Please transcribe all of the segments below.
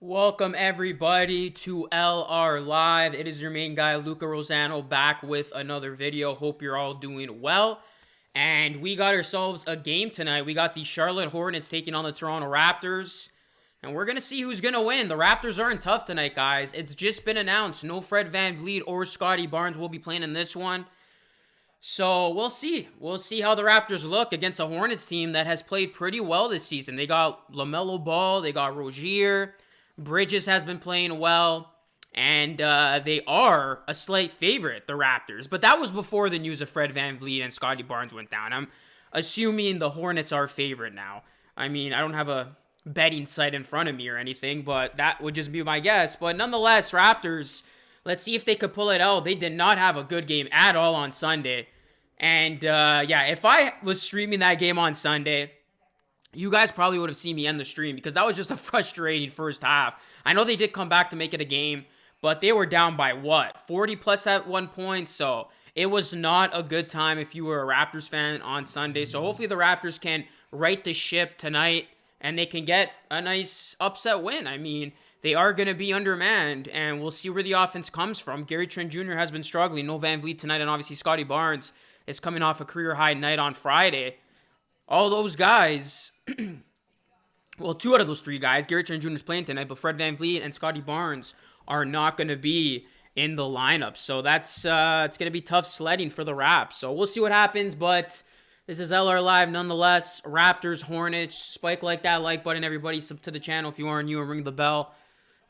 Welcome everybody to LR Live. It is your main guy Luca Rosano back with another video. Hope you're all doing well. And we got ourselves a game tonight. We got the Charlotte Hornets taking on the Toronto Raptors. And we're going to see who's going to win. The Raptors aren't tough tonight, guys. It's just been announced. No Fred VanVleet or Scottie Barnes will be playing in this one. So we'll see. We'll see how the Raptors look against a Hornets team that has played pretty well this season. They got LaMelo Ball. They got Rozier. Bridges has been playing well, and they are a slight favorite, the Raptors. But that was before the news of Fred VanVleet and Scottie Barnes went down. I'm assuming the Hornets are favorite now. I mean, I don't have a betting site in front of me or anything, but that would just be my guess. But nonetheless, Raptors, let's see if they could pull it out. They did not have a good game at all on Sunday. And, yeah, if I was streaming that game on Sunday, you guys probably would have seen me end the stream because that was just a frustrating first half. I know they did come back to make it a game, but they were down by, 40 plus at one point? So it was not a good time if you were a Raptors fan on Sunday. So hopefully the Raptors can right the ship tonight and they can get a nice upset win. I mean, they are going to be undermanned, and we'll see where the offense comes from. Gary Trent Jr. has been struggling. No VanVleet tonight, and obviously Scottie Barnes is coming off a career-high night on Friday. All those guys, well, two out of those three guys, Gary Trent Jr. is playing tonight, but Fred VanVleet and Scottie Barnes are not going to be in the lineup. So that's it's going to be tough sledding for the Raps. So we'll see what happens, but this is LR Live nonetheless. Raptors, Hornets, spike that like button, everybody. Sub to the channel if you are new and ring the bell.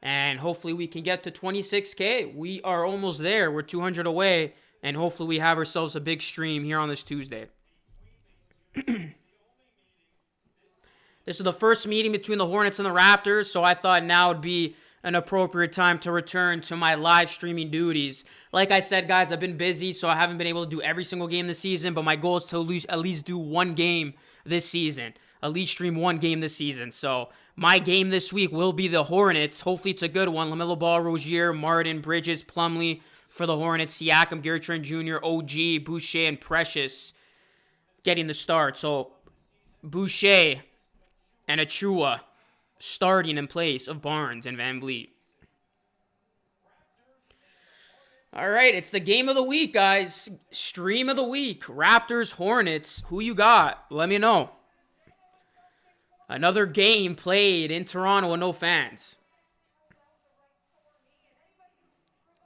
And hopefully we can get to 26K. We are almost there. We're 200 away, and hopefully we have ourselves a big stream here on this Tuesday. This is the first meeting between the Hornets and the Raptors, so I thought now would be an appropriate time to return to my live streaming duties. Like I said, guys, I've been busy, so I haven't been able to do every single game this season, but my goal is to at least do one game this season. At least stream one game this season. So my game this week will be the Hornets. Hopefully it's a good one. LaMelo Ball, Rozier, Martin, Bridges, Plumlee for the Hornets. Siakam, Gary Trent Jr., OG, Boucher, and Precious getting the start. So Boucher and Achua starting in place of Barnes and VanVleet. All right, it's the game of the week, guys. Stream of the week. Raptors, Hornets. Who you got? Let me know. Another game played in Toronto with no fans.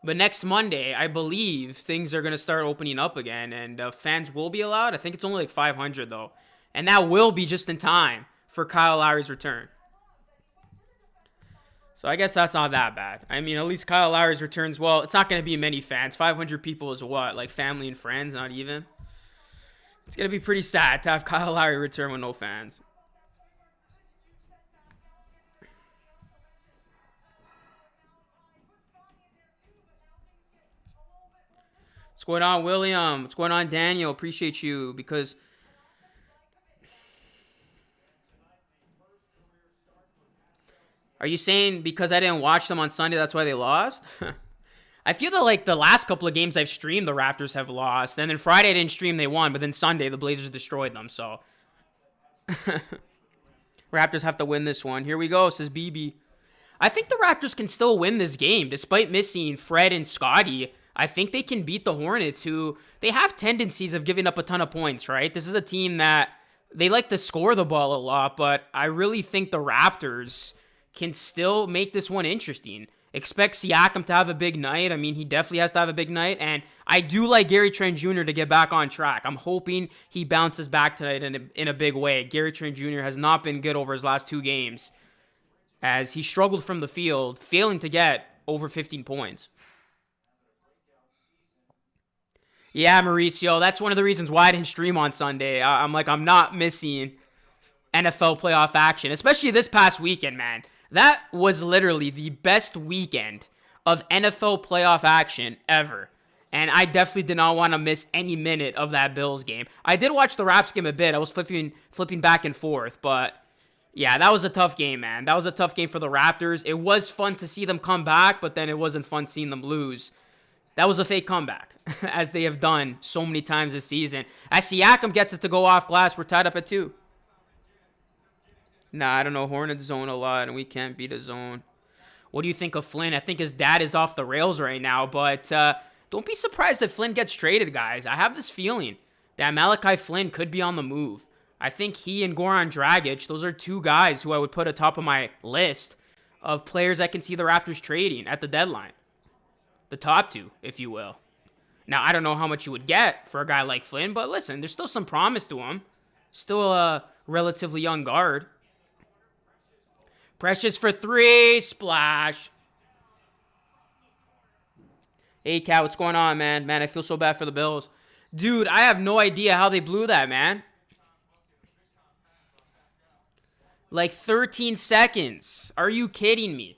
But next Monday, I believe things are going to start opening up again, and fans will be allowed. I think it's only like 500, though. And that will be just in time for Kyle Lowry's return. So I guess that's not that bad. I mean, at least Kyle Lowry's returns, well, it's not going to be many fans. 500 people is what? Like family and friends, not even? It's going to be pretty sad to have Kyle Lowry return with no fans. What's going on, William? What's going on, Daniel? Appreciate you because are you saying because I didn't watch them on Sunday, that's why they lost? I feel that like the last couple of games I've streamed, the Raptors have lost. And then Friday I didn't stream, they won. But then Sunday, the Blazers destroyed them. So Raptors have to win this one. Here we go, says BB. I think the Raptors can still win this game. Despite missing Fred and Scottie, I think they can beat the Hornets, who they have tendencies of giving up a ton of points, right? This is a team that they like to score the ball a lot. But I really think the Raptors can still make this one interesting. Expect Siakam to have a big night. I mean, he definitely has to have a big night. And I do like Gary Trent Jr. to get back on track. I'm hoping he bounces back tonight in a big way. Gary Trent Jr. has not been good over his last two games, as he struggled from the field, failing to get over 15 points. Yeah, Maurizio, that's one of the reasons why I didn't stream on Sunday. I'm not missing NFL playoff action, especially this past weekend, man. That was literally the best weekend of NFL playoff action ever. And I definitely did not want to miss any minute of that Bills game. I did watch the Raps game a bit. I was flipping back and forth. But, yeah, that was a tough game, man. That was a tough game for the Raptors. It was fun to see them come back, but then it wasn't fun seeing them lose. That was a fake comeback, as they have done so many times this season. As Siakam gets it to go off glass, we're tied up at 2. Nah, I don't know. Hornets zone a lot, and we can't beat a zone. What do you think of Flynn? I think his dad is off the rails right now, but don't be surprised if Flynn gets traded, guys. I have this feeling that Malachi Flynn could be on the move. I think he and Goran Dragic, those are two guys who I would put atop of my list of players I can see the Raptors trading at the deadline. The top two, if you will. Now, I don't know how much you would get for a guy like Flynn, but listen, there's still some promise to him. Still a relatively young guard. Precious for three. Splash. Hey, Cat, what's going on, man? Man, I feel so bad for the Bills. Dude, I have no idea how they blew that, man. Like 13 seconds. Are you kidding me?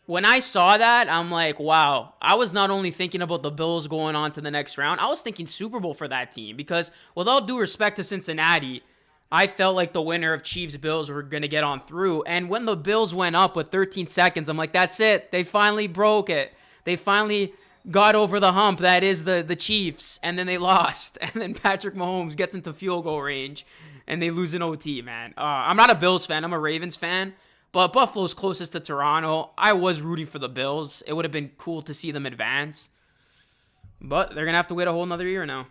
When I saw that, I'm like, wow. I was not only thinking about the Bills going on to the next round, I was thinking Super Bowl for that team. Because with all due respect to Cincinnati, I felt like the winner of Chiefs-Bills were going to get on through. And when the Bills went up with 13 seconds, I'm like, that's it. They finally broke it. They finally got over the hump that is the Chiefs. And then they lost. And then Patrick Mahomes gets into field goal range. And they lose in OT, man. I'm not a Bills fan. I'm a Ravens fan. But Buffalo's closest to Toronto. I was rooting for the Bills. It would have been cool to see them advance. But they're going to have to wait a whole nother year now.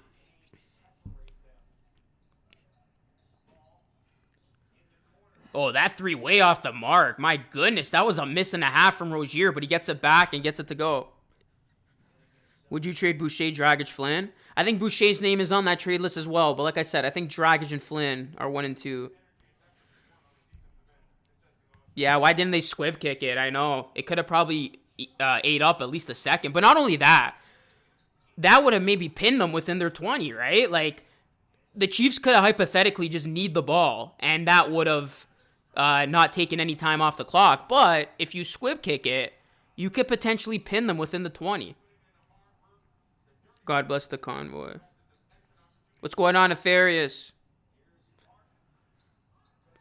Oh, that three way off the mark. My goodness, that was a miss and a half from Rozier, but he gets it back and gets it to go. Would you trade Boucher, Dragic, Flynn? I think Boucher's name is on that trade list as well, but like I said, I think Dragic and Flynn are 1 and 2. Yeah, why didn't they squib kick it? I know. It could have probably ate up at least a second. But not only that, that would have maybe pinned them within their 20, right? Like, the Chiefs could have hypothetically just need the ball, and that would have not taken any time off the clock. But if you squib kick it, you could potentially pin them within the 20. God bless the convoy. What's going on, Nefarious?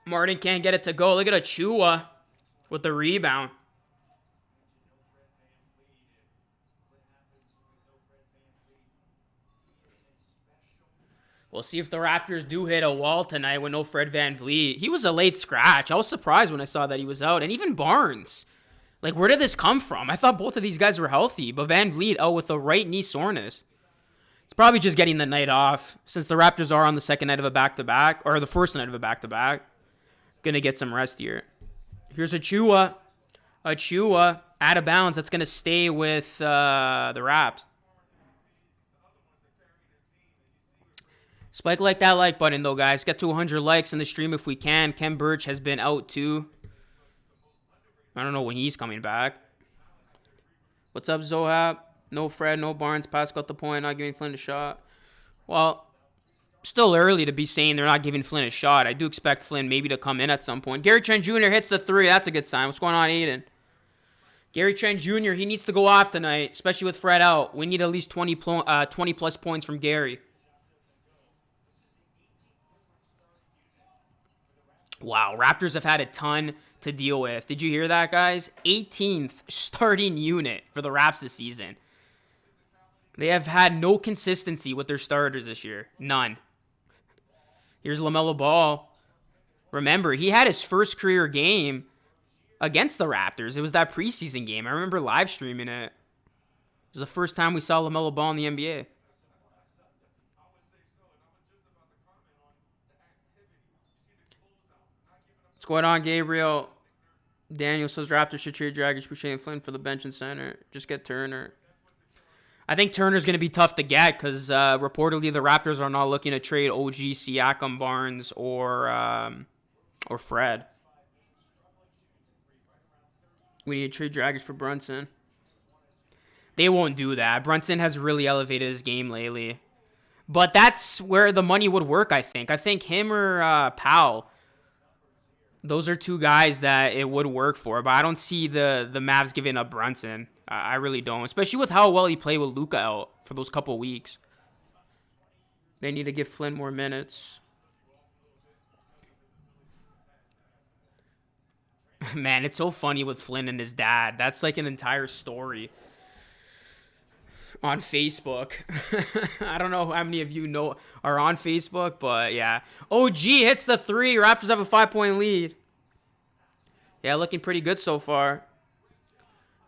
Martin can't get it to go. Look at Achua with the rebound. We'll see if the Raptors do hit a wall tonight with no Fred VanVleet. He was a late scratch. I was surprised when I saw that he was out. And even Barnes. Like, where did this come from? I thought both of these guys were healthy. But VanVleet out with the right knee soreness. It's probably just getting the night off. Since the Raptors are on the second night of a back-to-back. Or the first night of a back-to-back. Gonna get some rest here. Here's Achua. Achua out of bounds. That's gonna stay with the Raps. Spike like that like button though, guys. Get to 100 likes in the stream if we can. Ken Birch has been out too. I don't know when he's coming back. What's up, Zohab? No Fred, no Barnes. Pass got the point. Not giving Flynn a shot. Well, still early to be saying they're not giving Flynn a shot. I do expect Flynn maybe to come in at some point. Gary Trent Jr. hits the three. That's a good sign. What's going on, Aiden? Gary Trent Jr., he needs to go off tonight, especially with Fred out. We need at least 20 plus points from Gary. Wow, Raptors have had a ton to deal with. Did you hear that, guys? 18th starting unit for the Raps this season. They have had no consistency with their starters this year. None. Here's LaMelo Ball. Remember, he had his first career game against the Raptors. It was that preseason game. I remember live streaming it. It was the first time we saw LaMelo Ball in the NBA. What's going on, Gabriel? Daniel says Raptors should trade Dragic, Boucher, and Flynn for the bench and center. Just get Turner. I think Turner's going to be tough to get because reportedly the Raptors are not looking to trade OG, Siakam, Barnes, or Fred. We need to trade Dragic for Brunson. They won't do that. Brunson has really elevated his game lately. But that's where the money would work, I think. I think him or Powell, those are two guys that it would work for. But I don't see the Mavs giving up Brunson. I really don't. Especially with how well he played with Luka out for those couple weeks. They need to give Flynn more minutes. Man, it's so funny with Flynn and his dad. That's like an entire story on Facebook. I don't know how many of you know are on Facebook, but yeah. OG hits the three. Raptors have a 5-point lead. Yeah, looking pretty good so far.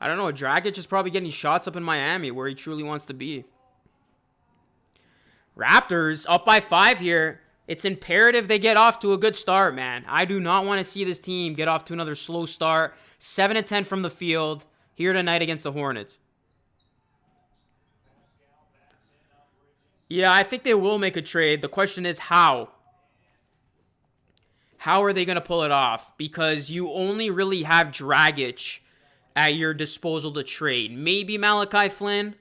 I don't know. Dragic is probably getting shots up in Miami where he truly wants to be. Raptors up by 5 here. It's imperative they get off to a good start, man. I do not want to see this team get off to another slow start. 7-10 from the field here tonight against the Hornets. Yeah, I think they will make a trade. The question is how. How are they going to pull it off? Because you only really have Dragic at your disposal to trade. Maybe Malachi Flynn.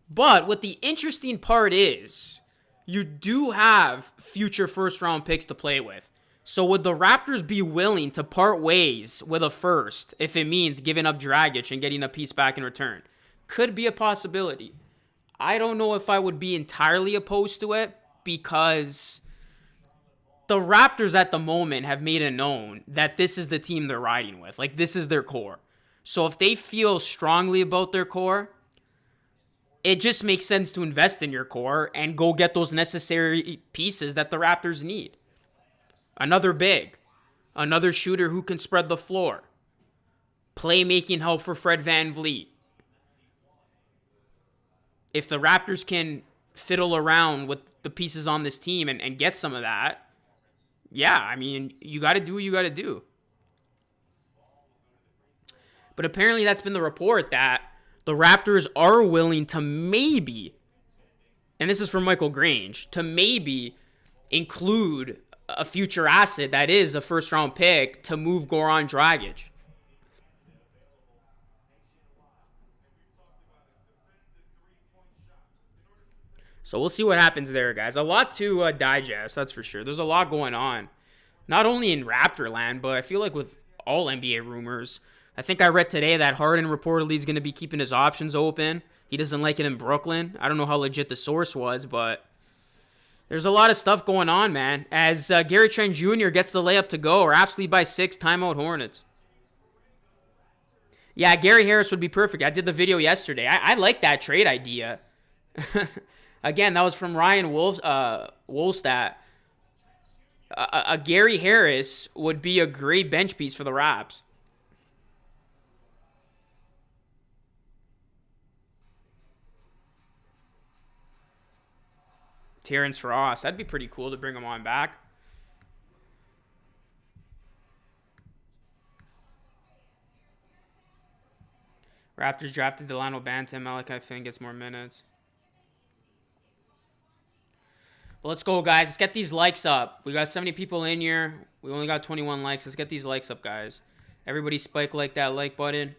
But what the interesting part is, you do have future first-round picks to play with. So would the Raptors be willing to part ways with a first if it means giving up Dragic and getting a piece back in return? Could be a possibility. I don't know if I would be entirely opposed to it because the Raptors at the moment have made it known that this is the team they're riding with. Like, this is their core. So if they feel strongly about their core, it just makes sense to invest in your core and go get those necessary pieces that the Raptors need. Another big, another shooter who can spread the floor, playmaking help for Fred VanVleet. If the Raptors can fiddle around with the pieces on this team and get some of that, yeah, I mean, you got to do what you got to do. But apparently that's been the report that the Raptors are willing to maybe, and this is from Michael Grange, to maybe include a future asset that is a first-round pick to move Goran Dragic. So we'll see what happens there, guys. A lot to digest, that's for sure. There's a lot going on. Not only in Raptor land, but I feel like with all NBA rumors. I think I read today that Harden reportedly is going to be keeping his options open. He doesn't like it in Brooklyn. I don't know how legit the source was, but there's a lot of stuff going on, man. As Gary Trent Jr. gets the layup to go, Raps lead by 6, timeout Hornets. Yeah, Gary Harris would be perfect. I did the video yesterday. I like that trade idea. Again, that was from Ryan Wolfstat. A Gary Harris would be a great bench piece for the Raps. Terrence Ross. That'd be pretty cool to bring him on back. Raptors drafted Delano Bantam. Malachi Flynn gets more minutes. But let's go, guys. Let's get these likes up. We got 70 people in here. We only got 21 likes. Let's get these likes up, guys. Everybody spike like that like button.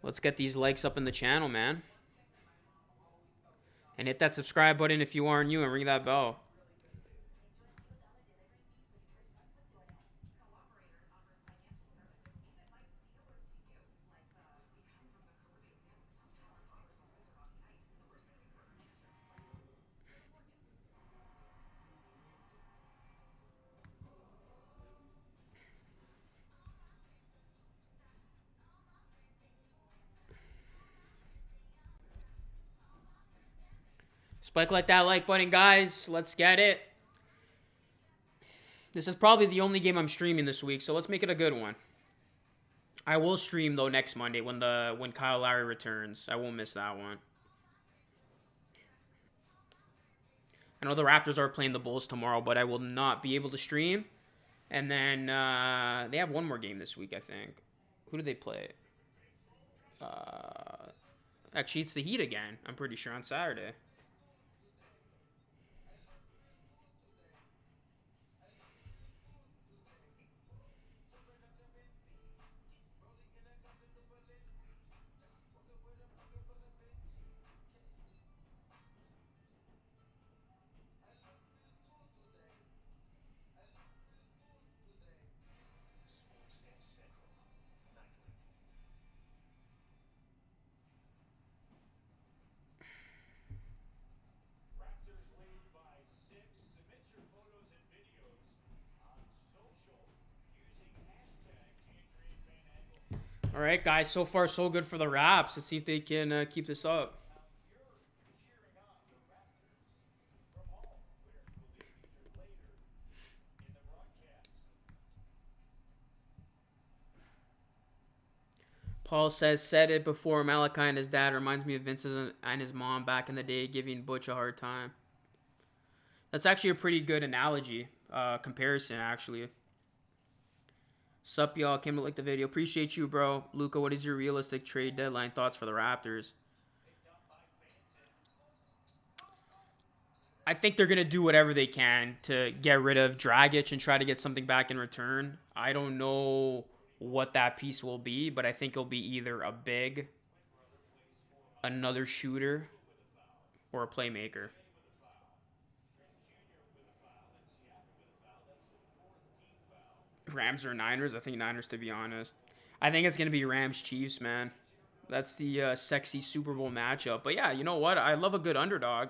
Let's get these likes up in the channel, man. And hit that subscribe button if you are new and ring that bell. Spike like that like button, guys. Let's get it. This is probably the only game I'm streaming this week, so let's make it a good one. I will stream though next Monday when Kyle Lowry returns. I won't miss that one. I know the Raptors are playing the Bulls tomorrow, but I will not be able to stream. And then they have one more game this week, I think. Who do they play? Actually, it's the Heat again. I'm pretty sure on Saturday. All right, guys. So far, so good for the Raps. Let's see if they can keep this up. Paul said it before. Malachi and his dad reminds me of Vince and his mom back in the day giving Butch a hard time. That's actually a pretty good analogy, comparison, actually. Sup, y'all. Came to like the video. Appreciate you, bro. Luca, what is your realistic trade deadline thoughts for the Raptors? I think they're going to do whatever they can to get rid of Dragic and try to get something back in return. I don't know what that piece will be, but I think it'll be either a big, another shooter, or a playmaker. Rams or Niners? I think Niners, to be honest. I think it's going to be Rams-Chiefs, man. That's the sexy Super Bowl matchup. But yeah, you know what? I love a good underdog.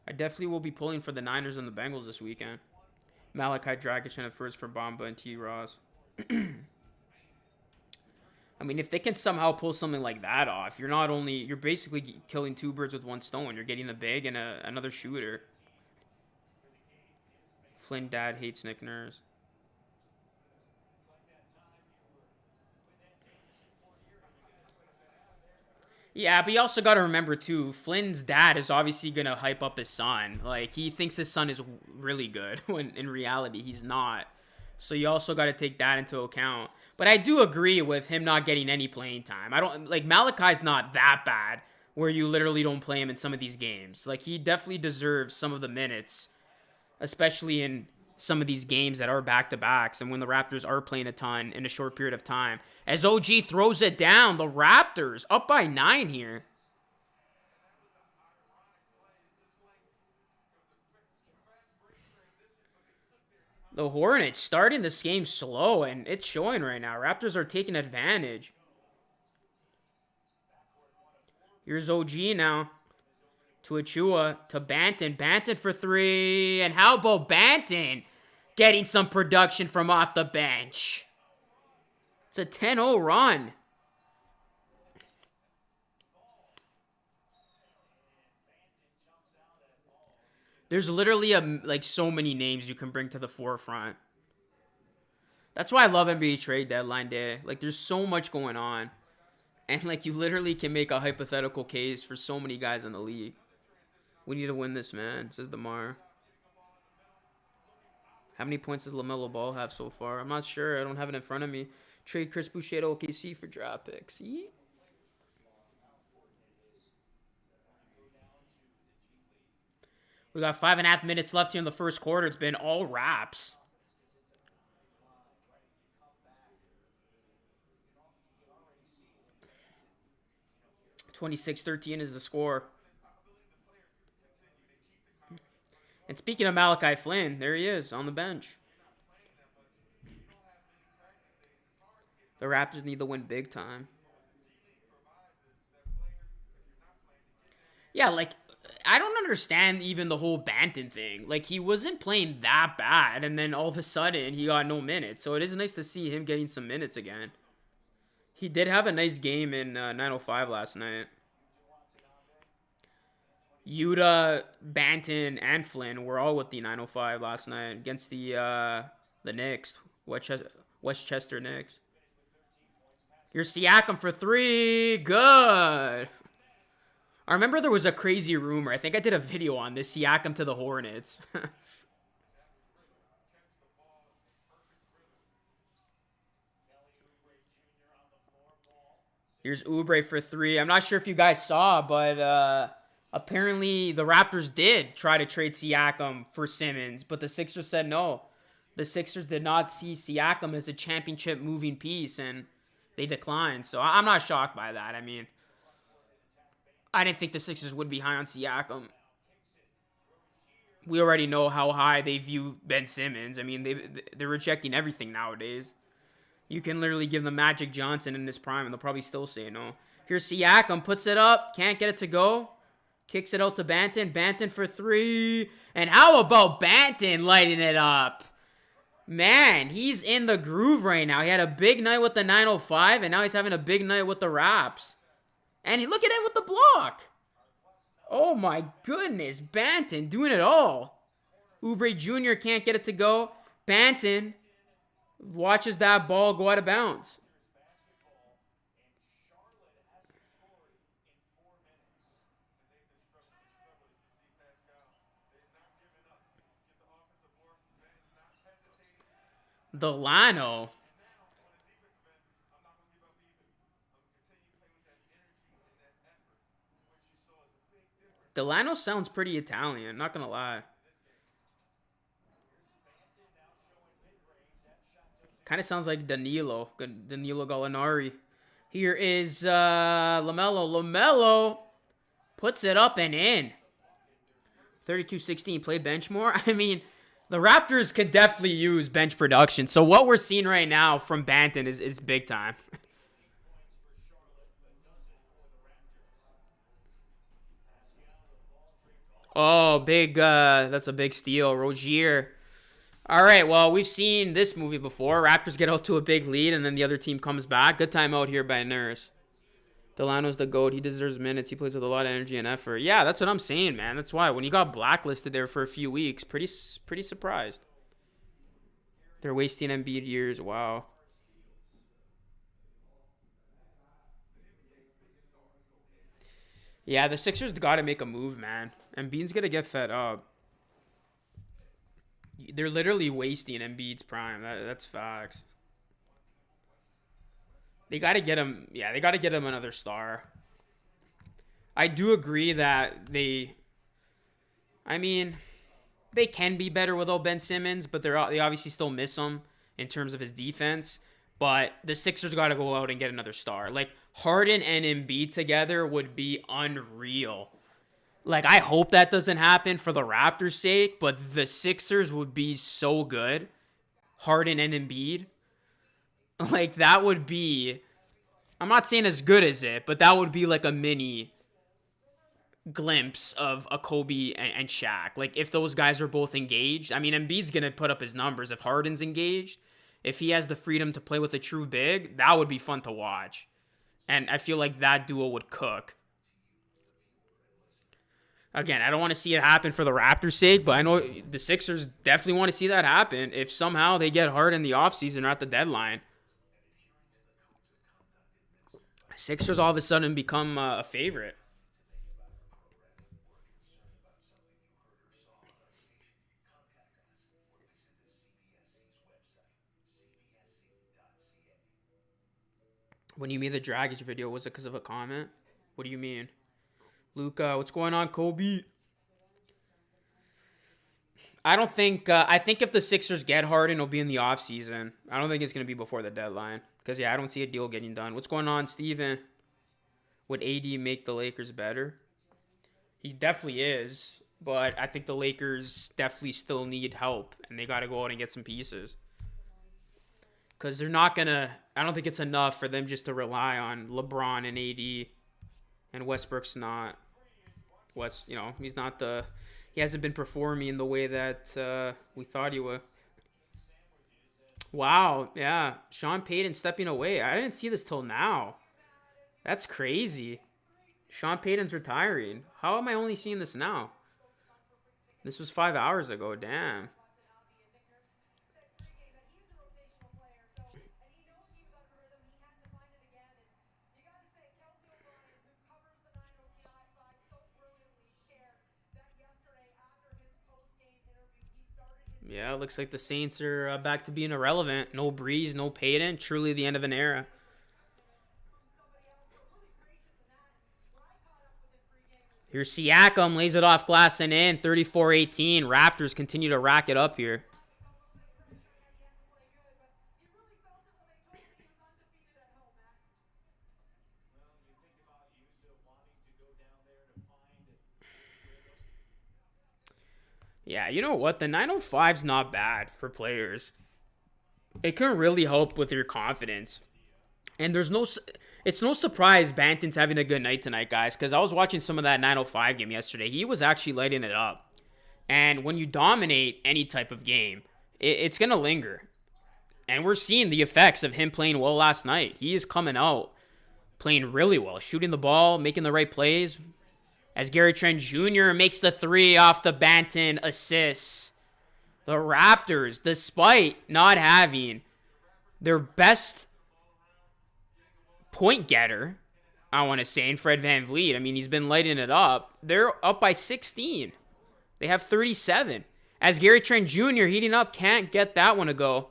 I definitely will be pulling for the Niners and the Bengals this weekend. Malachi Dragic and a first for Bamba and T. Ross. I mean, if they can somehow pull something like that off, you're basically killing two birds with one stone. You're getting a big and another shooter. Flynn dad hates Nick Nurse. Yeah, but you also got to remember, too, Flynn's dad is obviously going to hype up his son. Like, he thinks his son is really good, when in reality, he's not. So you also got to take that into account. But I do agree with him not getting any playing time. Malachi's not that bad, where you literally don't play him in some of these games. Like, he definitely deserves some of the minutes, especially in some of these games that are back-to-backs and when the Raptors are playing a ton in a short period of time. As OG throws it down, the Raptors up by 9 here. The Hornets starting this game slow, and it's showing right now. Raptors are taking advantage. Here's OG now. To Achua, to Banton. Banton for 3. And how about Banton getting some production from off the bench? It's a 10-0 run. There's literally so many names you can bring to the forefront. That's why I love NBA trade deadline day. Like, there's so much going on. And, you literally can make a hypothetical case for so many guys in the league. We need to win this, man, says Demar. How many points does LaMelo Ball have so far? I'm not sure. I don't have it in front of me. Trade Chris Boucher to OKC for draft picks. Yeet. We got 5.5 minutes left here in the first quarter. It's been all Raps. 26-13 is the score. And speaking of Malachi Flynn, there he is on the bench. The Raptors need to win big time. Yeah, I don't understand even the whole Banton thing. He wasn't playing that bad, and then all of a sudden, he got no minutes. So it is nice to see him getting some minutes again. He did have a nice game in 905 last night. Yuta, Banton, and Flynn were all with the 905 last night against the Knicks, Westchester Knicks. Here's Siakam for 3. Good. I remember there was a crazy rumor. I think I did a video on this. Siakam to the Hornets. Here's Oubre for 3. I'm not sure if you guys saw, but apparently the Raptors did try to trade Siakam for Simmons, but the Sixers said no. The Sixers did not see Siakam as a championship moving piece, and they declined. So I'm not shocked by that. I mean, I didn't think the Sixers would be high on Siakam. We already know how high they view Ben Simmons. I mean, they're rejecting everything nowadays. You can literally give them Magic Johnson in his prime, and they'll probably still say no. Here's Siakam, puts it up, can't get it to go. Kicks it out to Banton. Banton for 3. And how about Banton lighting it up? Man, he's in the groove right now. He had a big night with the 905, and now he's having a big night with the Raps. And look at him with the block. Oh my goodness. Banton doing it all. Oubre Jr. can't get it to go. Banton watches that ball go out of bounds. Delano. Delano sounds pretty Italian, not gonna lie. Kind of sounds like Danilo Gallinari. Here is LaMelo. LaMelo puts it up and in. 32-16, play bench more. I mean, the Raptors could definitely use bench production. So what we're seeing right now from Banton is big time. Oh, big. That's a big steal. Rozier. All right, well, we've seen this movie before. Raptors get out to a big lead, and then the other team comes back. Good time out here by Nurse. Delano's the GOAT. He deserves minutes. He plays with a lot of energy and effort. Yeah, that's what I'm saying, man. That's why. When he got blacklisted there for a few weeks, pretty surprised. They're wasting Embiid years. Wow. Yeah, the Sixers got to make a move, man. Embiid's going to get fed up. They're literally wasting Embiid's prime. That's facts. They got to get him. Yeah, they got to get him another star. I do agree that I mean, they can be better without Ben Simmons, but they obviously still miss him in terms of his defense. But the Sixers got to go out and get another star. Like, Harden and Embiid together would be unreal. Like, I hope that doesn't happen for the Raptors' sake, but the Sixers would be so good. Harden and Embiid. Like, that would be... I'm not saying as good as it, but that would be like a mini glimpse of a Kobe and Shaq. Like, if those guys are both engaged. I mean, Embiid's going to put up his numbers. If Harden's engaged, if he has the freedom to play with a true big, that would be fun to watch. And I feel like that duo would cook. Again, I don't want to see it happen for the Raptors' sake, but I know the Sixers definitely want to see that happen if somehow they get Harden in the offseason or at the deadline. Sixers all of a sudden become a favorite. When you made the Dragic video, was it because of a comment? What do you mean? Luca, what's going on, Kobe? I don't think... I think if the Sixers get Harden, it'll be in the offseason. I don't think it's going to be before the deadline. Because, yeah, I don't see a deal getting done. What's going on, Steven? Would AD make the Lakers better? He definitely is. But I think the Lakers definitely still need help. And they got to go out and get some pieces. Because they're not going to... I don't think it's enough for them just to rely on LeBron and AD. And Westbrook's not... he's not the... He hasn't been performing in the way that we thought he would. Wow, yeah. Sean Payton stepping away. I didn't see this till now. That's crazy. Sean Payton's retiring. How am I only seeing this now? This was 5 hours ago. Damn. Yeah, looks like the Saints are back to being irrelevant. No Breeze, no Payton. Truly the end of an era. Here's Siakam, lays it off glass and in. 34-18. Raptors continue to rack it up here. Yeah, you know what? The 905's not bad for players. It can really help with your confidence. And it's no surprise Banton's having a good night tonight, guys, because I was watching some of that 905 game yesterday. He was actually lighting it up. And when you dominate any type of game, it's going to linger. And we're seeing the effects of him playing well last night. He is coming out playing really well, shooting the ball, making the right plays. As Gary Trent Jr. makes the three off the Banton assists. The Raptors, despite not having their best point getter, I want to say, in Fred VanVleet. I mean, he's been lighting it up. They're up by 16. They have 37. As Gary Trent Jr. heating up, can't get that one to go.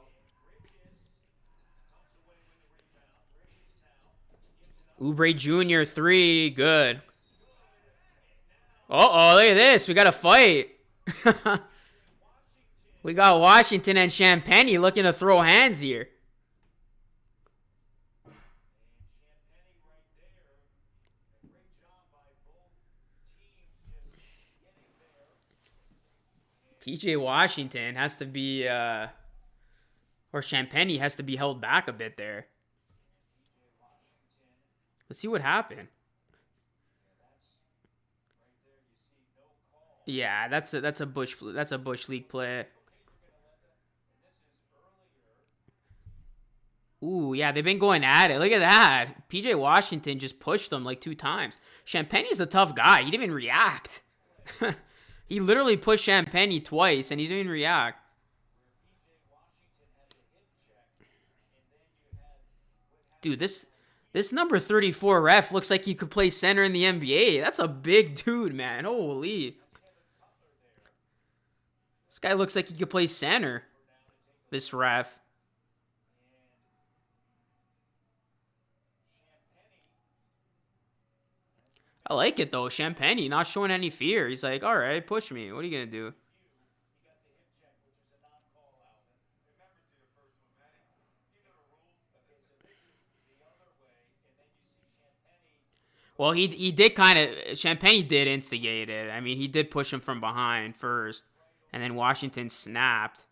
Oubre Jr. 3. Good. Uh-oh, look at this. We got a fight. We got Washington and Champagne looking to throw hands here. PJ Washington has to be, or Champagne has to be held back a bit there. Let's see what happened. Yeah, that's a Bush League play. Ooh, yeah, they've been going at it. Look at that. PJ Washington just pushed them like 2 times. Champagne's a tough guy. He didn't even react. He literally pushed Champagne twice and he didn't even react. Dude, this number 34 ref looks like he could play center in the NBA. That's a big dude, man. Holy. This guy looks like he could play center. This ref. I like it, though. Champagne not showing any fear. He's like, all right, push me. What are you going to do? Well, he did kind of... Champagne did instigate it. I mean, he did push him from behind first. And then Washington snapped.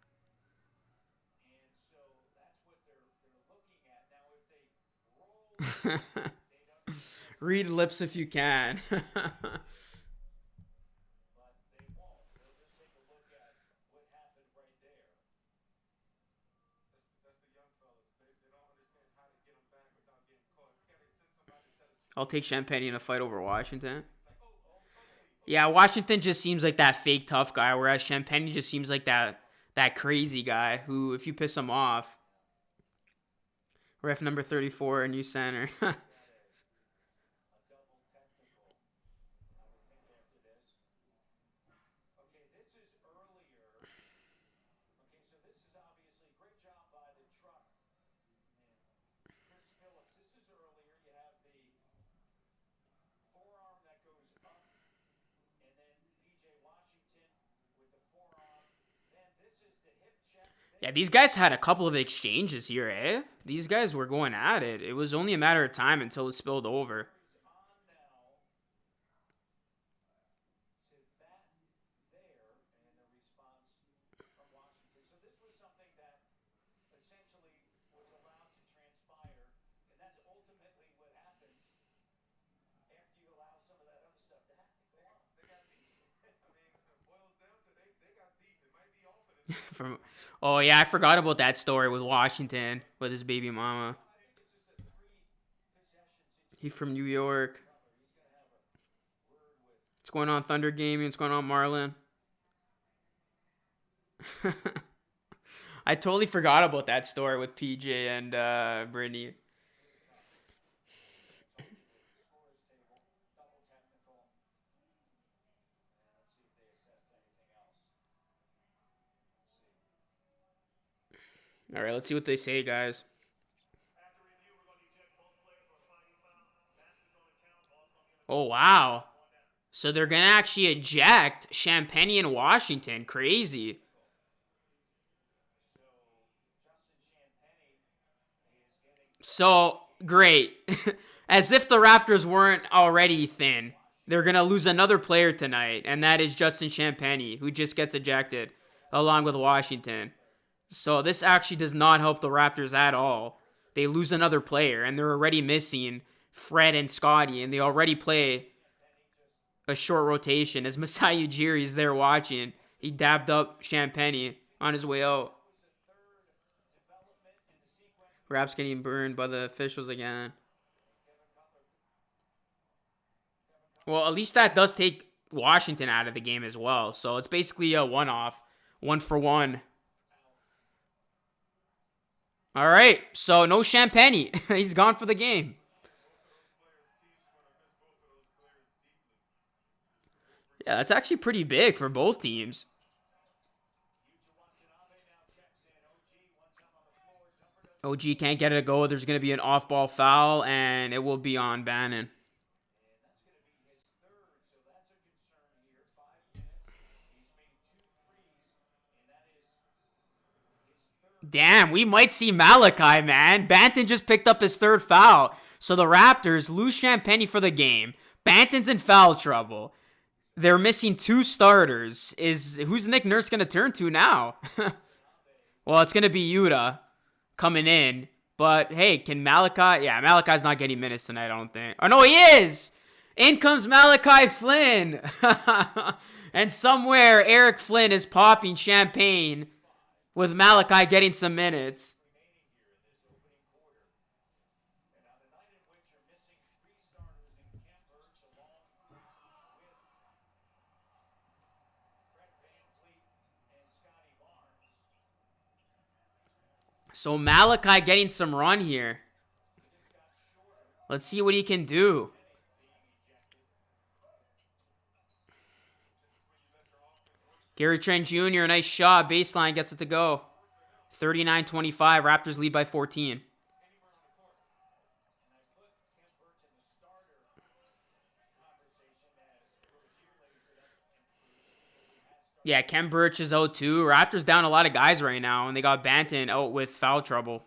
Read lips if you can. I'll take Champagne in a fight over Washington. Yeah, Washington just seems like that fake tough guy, whereas Champagne just seems like that crazy guy who, if you piss him off... Ref number 34, new center. Yeah, these guys had a couple of exchanges here, eh? These guys were going at it. It was only a matter of time until it spilled over. From Oh yeah, I forgot about that story with Washington with his baby mama. He from New York. What's going on, Thunder Gaming? What's going on, Marlon? I totally forgot about that story with PJ and Brittany. All right, let's see what they say, guys. Oh, wow. So they're going to actually eject Champagne and Washington. Crazy. So, great. As if the Raptors weren't already thin. They're going to lose another player tonight, and that is Justin Champagne, who just gets ejected, along with Washington. So this actually does not help the Raptors at all. They lose another player, and they're already missing Fred and Scotty, and they already play a short rotation. As Masai Ujiri is there watching, he dabbed up Champagne on his way out. Raps getting burned by the officials again. Well, at least that does take Washington out of the game as well. So it's basically a one-off, 1-for-1. All right, so no Champagne. He's gone for the game. Yeah, that's actually pretty big for both teams. OG can't get it to go. There's going to be an off-ball foul, and it will be on Bannon. Damn, we might see Malachi, man. Banton just picked up his third foul. So the Raptors lose Champagny for the game. Banton's in foul trouble. They're missing 2 starters. Who's Nick Nurse going to turn to now? Well, it's going to be Yuta coming in. But, hey, can Malachi... Yeah, Malachi's not getting minutes tonight, I don't think. Oh, no, he is! In comes Malachi Flynn. And somewhere, Eric Flynn is popping champagne with Malachi getting some minutes. So Malachi getting some run here. Let's see what he can do. Gary Trent Jr., nice shot. Baseline gets it to go. 39-25. Raptors lead by 14. Yeah, Ken Birch is out too. Raptors down a lot of guys right now, and they got Banton out with foul trouble.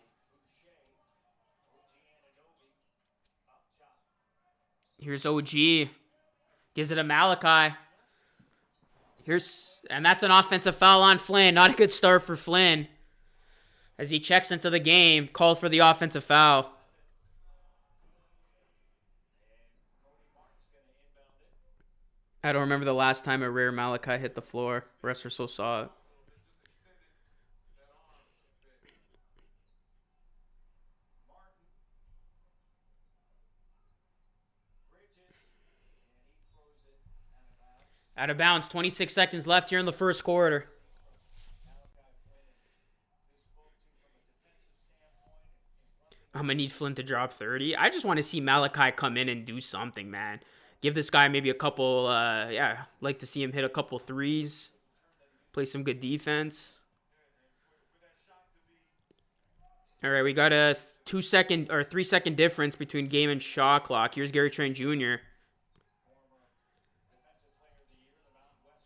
Here's OG. Gives it to Malachi. And that's an offensive foul on Flynn. Not a good start for Flynn. As he checks into the game, called for the offensive foul. I don't remember the last time a rare Malachi hit the floor. The rest are so saw it. Out of bounds. 26 seconds left here in the first quarter. I'm going to need Flynn to drop 30. I just want to see Malachi come in and do something, man. Give this guy maybe a couple, like to see him hit a couple threes. Play some good defense. All right, we got a 2-second or 3-second difference between game and shot clock. Here's Gary Trent Jr.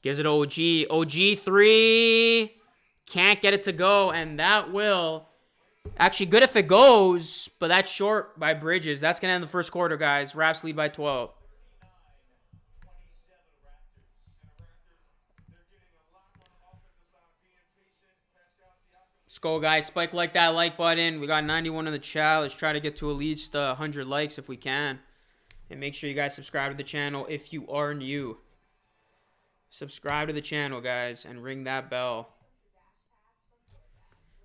Gives it to OG. OG 3. Can't get it to go, and that will... Actually, good if it goes, but that's short by Bridges. That's going to end the first quarter, guys. Raps lead by 12. Let's go, guys. Spike like that like button. We got 91 in the chat. Let's try to get to at least 100 likes if we can. And make sure you guys subscribe to the channel if you are new. Subscribe to the channel, guys, and ring that bell.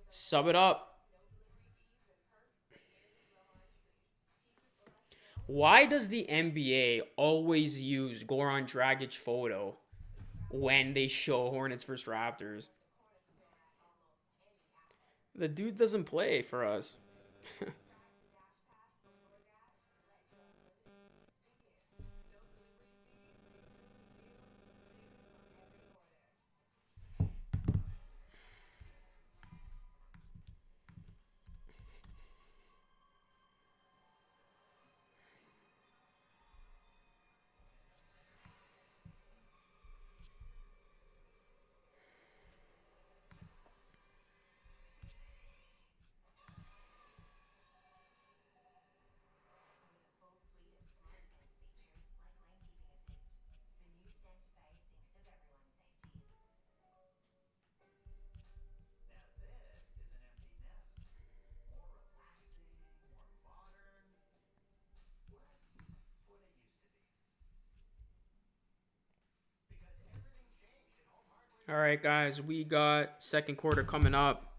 Sub it up. Why does the NBA always use Goran Dragic photo when they show Hornets versus Raptors? The dude doesn't play for us. All right, guys, we got second quarter coming up.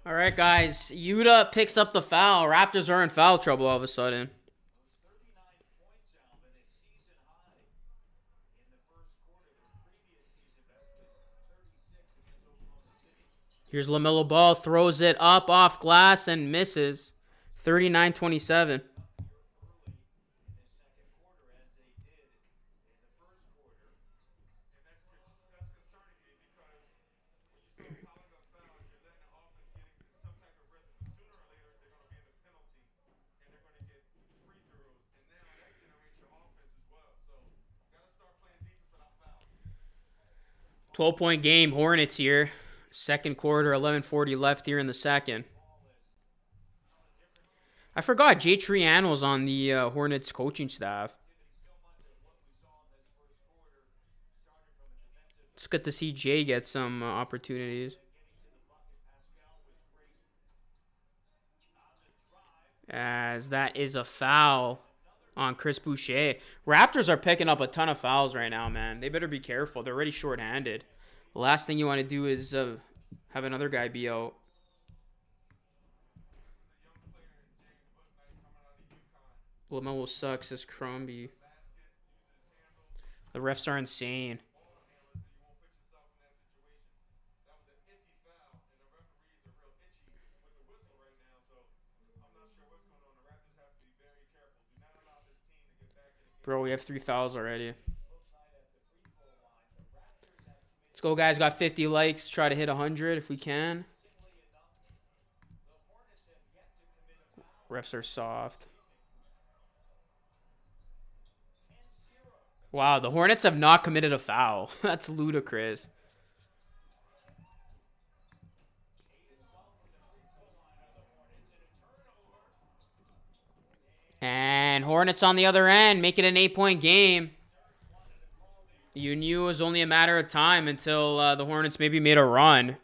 All right, guys. Yuta picks up the foul. Raptors are in foul trouble all of a sudden. Here's LaMelo Ball. Throws it up off glass and misses. 39-27. Twelve-point game. Hornets here. Second quarter. 11:40 left here in the second. I forgot Jay Triano was on the Hornets coaching staff. It's good to see Jay get some opportunities. As that is a foul on Chris Boucher. Raptors are picking up a ton of fouls right now, man. They better be careful. They're already short-handed. The last thing you want to do is have another guy be out. LaMelo sucks as Crombie. The refs are insane. Bro, we have 3 fouls already. Let's go, guys. Got 50 likes. Try to hit 100 if we can. Refs are soft. Wow, the Hornets have not committed a foul. That's ludicrous. And Hornets on the other end, make it an 8-point game. You knew it was only a matter of time until the Hornets maybe made a run.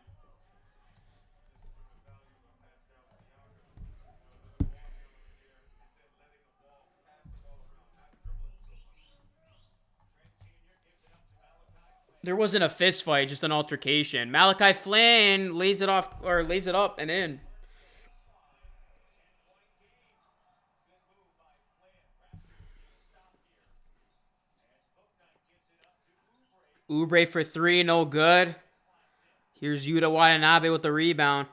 There wasn't a fist fight, just an altercation. Malachi Flynn lays it off or lays it up and in. Oubre for 3, no good. Here's Yuta Watanabe with the rebound.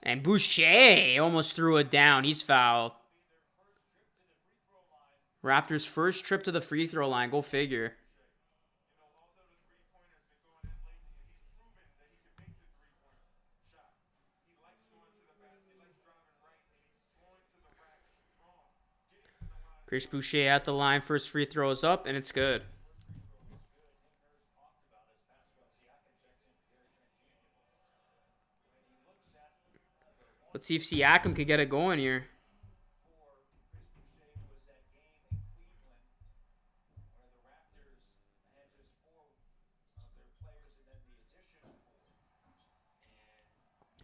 And Boucher almost threw it down. He's fouled. Raptors' first trip to the free throw line. Go figure. Chris Boucher at the line. First free throw is up, and it's good. Let's see if Siakam can get it going here.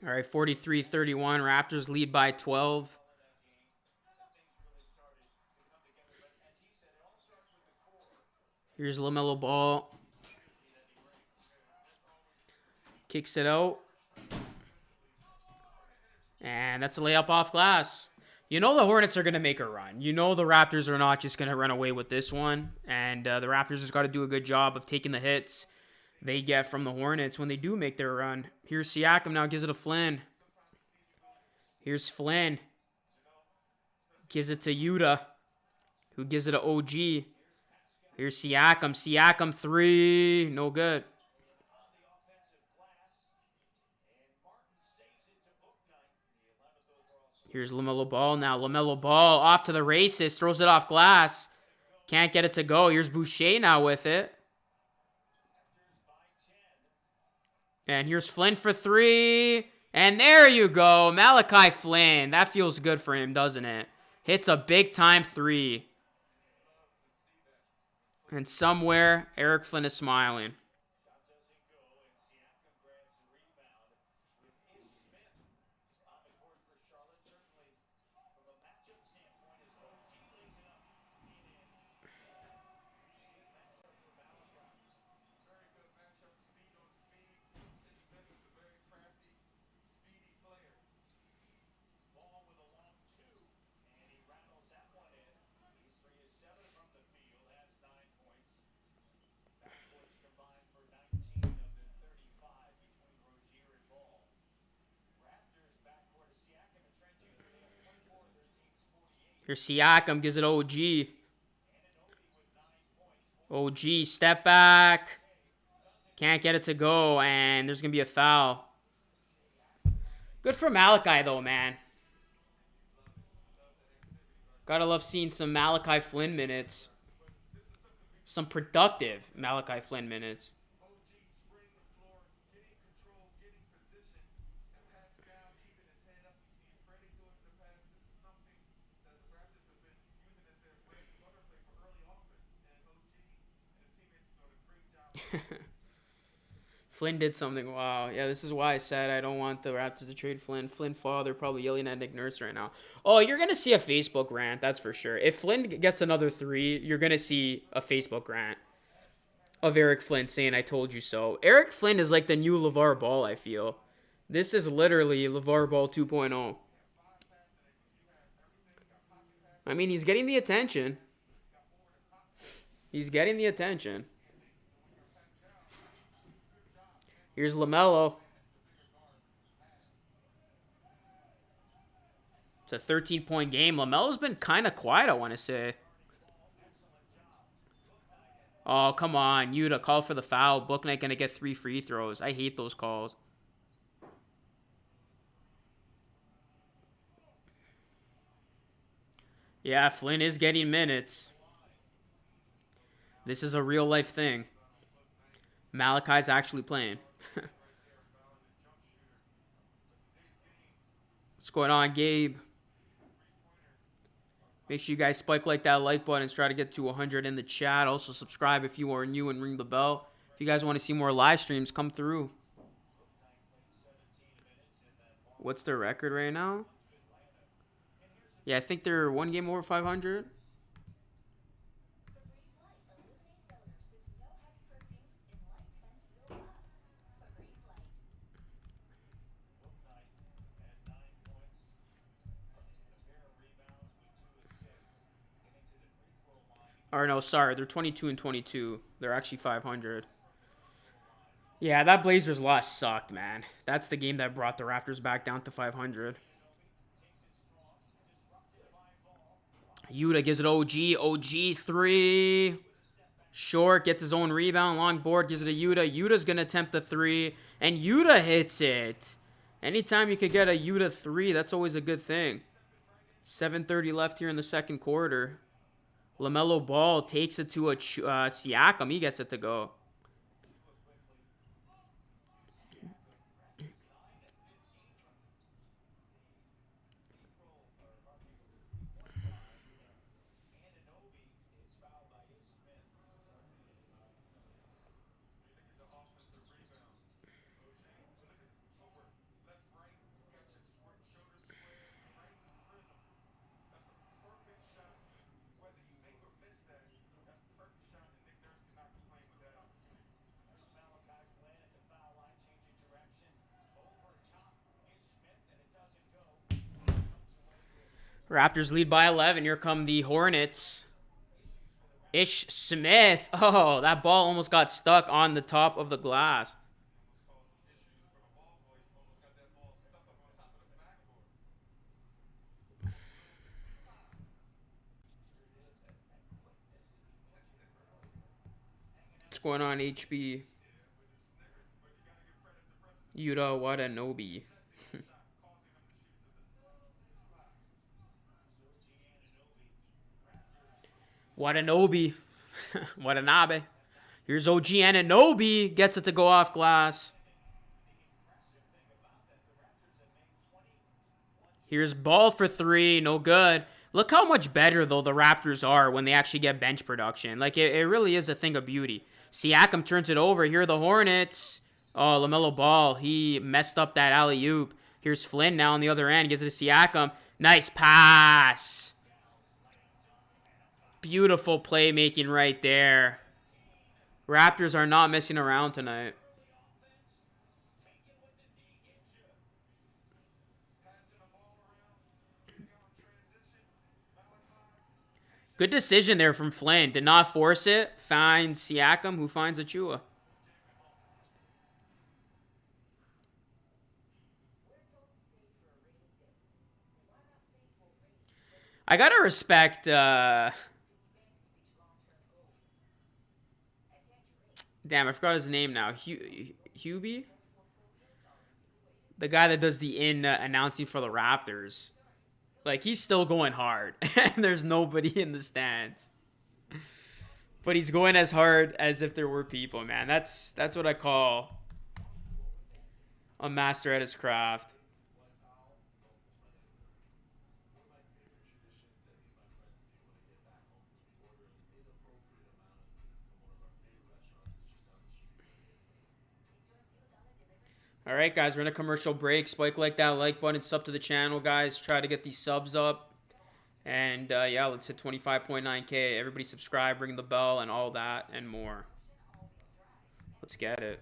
All right, 43-31. Raptors lead by 12. Here's LaMelo Ball. Kicks it out. And that's a layup off glass. You know the Hornets are going to make a run. You know the Raptors are not just going to run away with this one. And the Raptors just got to do a good job of taking the hits they get from the Hornets when they do make their run. Here's Siakam now, gives it to Flynn. Here's Flynn. Gives it to Yuta, who gives it to OG. Here's Siakam. Siakam 3. No good. Here's LaMelo Ball now. LaMelo Ball off to the races. Throws it off glass. Can't get it to go. Here's Boucher now with it. And here's Flynn for 3. And there you go. Malachi Flynn. That feels good for him, doesn't it? Hits a big-time 3. And somewhere, Eric Flynn is smiling. Here's Siakam, gives it OG. OG, step back. Can't get it to go, and there's going to be a foul. Good for Malachi, though, man. Gotta love seeing some Malachi Flynn minutes. Some productive Malachi Flynn minutes. Flynn did something. Wow. Yeah, this is why I said I don't want the Raptors to trade Flynn. Flynn father probably yelling at Nick Nurse right now. Oh, you're going to see a Facebook rant. That's for sure. If Flynn gets another 3, you're going to see a Facebook rant of Eric Flynn saying, I told you so. Eric Flynn is like the new LeVar Ball, I feel. This is literally LeVar Ball 2.0. I mean, he's getting the attention. He's getting the attention. Here's LaMelo. It's a 13-point game. LaMelo's been kind of quiet, I want to say. Oh, come on. Yuta, call for the foul. Bouknight going to get 3 free throws. I hate those calls. Yeah, Flynn is getting minutes. This is a real-life thing. Malachi's actually playing. What's going on, Gabe? Make sure you guys spike like that like button and try to get to 100 in the chat. Also, subscribe if you are new and ring the bell. If you guys want to see more live streams, come through. What's their record right now? Yeah, I think they're 1 game over 500. Or no, sorry, they're 22 and 22. They're actually 500. Yeah, that Blazers loss sucked, man. That's the game that brought the Raptors back down to 500. Yuta gives it OG. OG 3. Short gets his own rebound. Long board gives it to Yuta. Yuta's going to attempt the 3. And Yuta hits it. Anytime you could get a Yuta 3, that's always a good thing. 7:30 left here in the second quarter. LaMelo Ball takes it to a Siakam. He gets it to go. Raptors lead by 11. Here come the Hornets. Ish Smith. Oh, that ball almost got stuck on the top of the glass. What's going on, HB? Yuta Watanabe. Watanabe. Watanabe. Here's OG Anunoby. Gets it to go off glass. Here's Ball for 3. No good. Look how much better, though, the Raptors are when they actually get bench production. Like, it really is a thing of beauty. Siakam turns it over. Here are the Hornets. Oh, LaMelo Ball. He messed up that alley-oop. Here's Flynn now on the other end. Gives it to Siakam. Nice pass. Beautiful playmaking right there. Raptors are not messing around tonight. Good decision there from Flynn. Did not force it. Finds Siakam, who finds Achua. I gotta respect. Damn, I forgot his name now. Hubie, the guy that does the announcing for the Raptors. Like he's still going hard, and there's nobody in the stands. But he's going as hard as if there were people, man. That's what I call a master at his craft. All right, guys, we're in a commercial break. Spike like that like button, sub to the channel, guys. Try to get these subs up. And yeah, let's hit 25.9K. Everybody subscribe, ring the bell, and all that and more. Let's get it.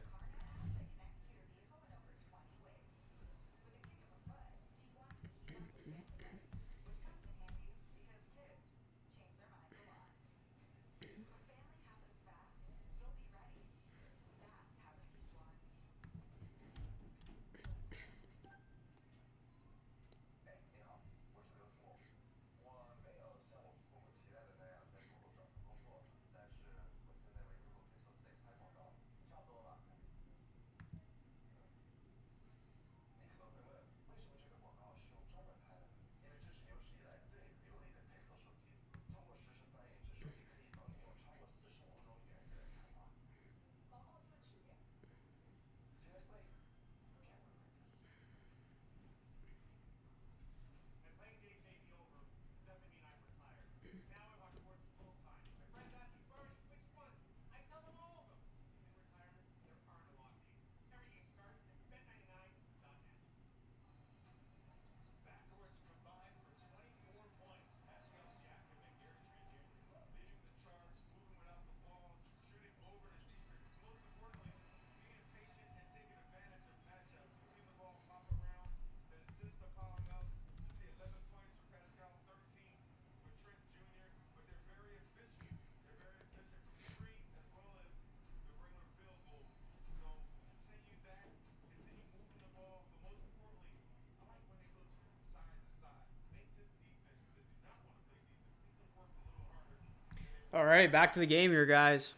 All right, back to the game here, guys.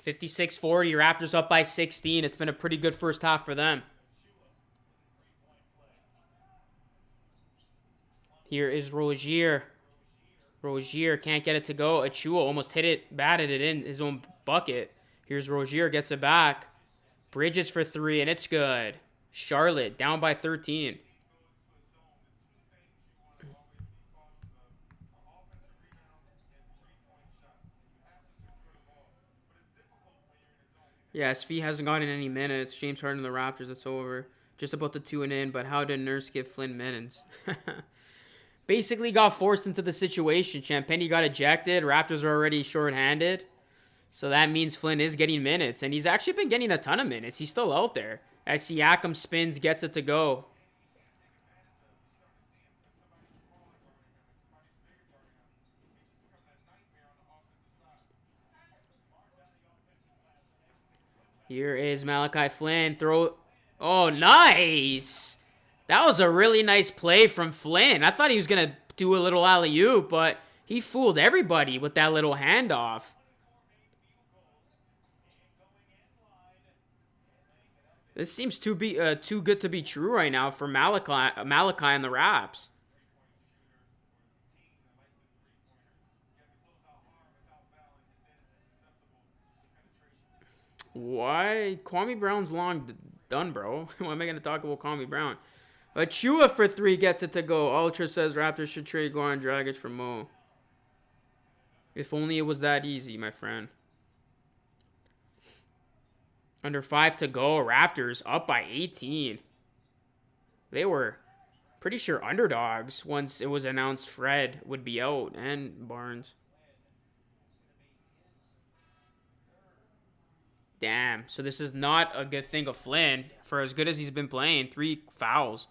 56-40, Raptors up by 16. It's been a pretty good first half for them. Here is Rozier. Rozier can't get it to go. Achua almost hit it, batted it in his own bucket. Here's Rozier, gets it back. Bridges for three, and it's good. Charlotte down by 13. Yeah, Svi hasn't gotten any minutes. James Harden and the Raptors, it's over. Just about to tune in, but how did Nurse give Flynn minutes? Basically got forced into the situation. Champagny got ejected. Raptors are already short-handed. So that means Flynn is getting minutes. And he's actually been getting a ton of minutes. He's still out there. As Siakam spins, gets it to go. Here is Malachi Flynn. Throw. Oh, nice. That was a really nice play from Flynn. I thought he was going to do a little alley-oop, but he fooled everybody with that little handoff. This seems too good to be true right now for Malachi and the Raps. Why? Kwame Brown's long done, bro. Why am I going to talk about Kwame Brown? Achua for three gets it to go. Ultra says Raptors should trade Goran Dragic for Mo. If only it was that easy, my friend. Under 5 to go. Raptors up by 18. They were pretty sure underdogs once it was announced Fred would be out and Barnes. Damn. So this is not a good thing of Flynn. For as good as he's been playing, 3 fouls.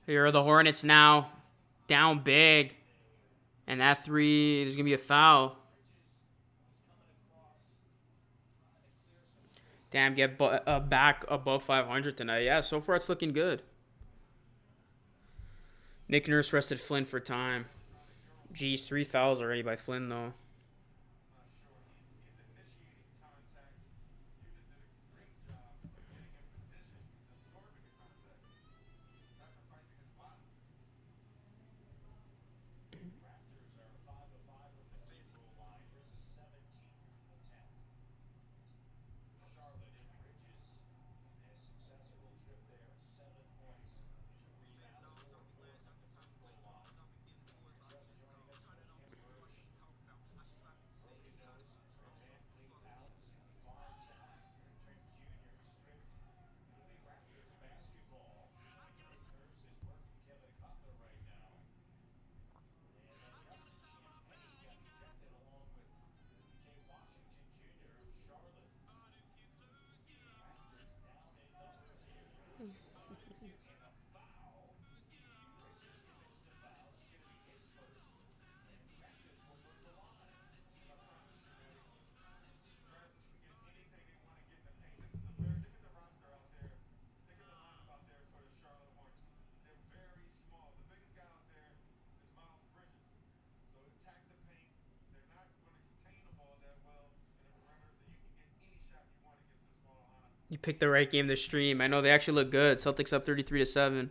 Here are the Hornets now, down big. And that three, there's going to be a foul. Damn, get back above 500 tonight. Yeah, so far it's looking good. Nick Nurse rested Flynn for time. Geez, 3 fouls already by Flynn, though. You picked the right game to stream. I know they actually look good. Celtics up 33-7.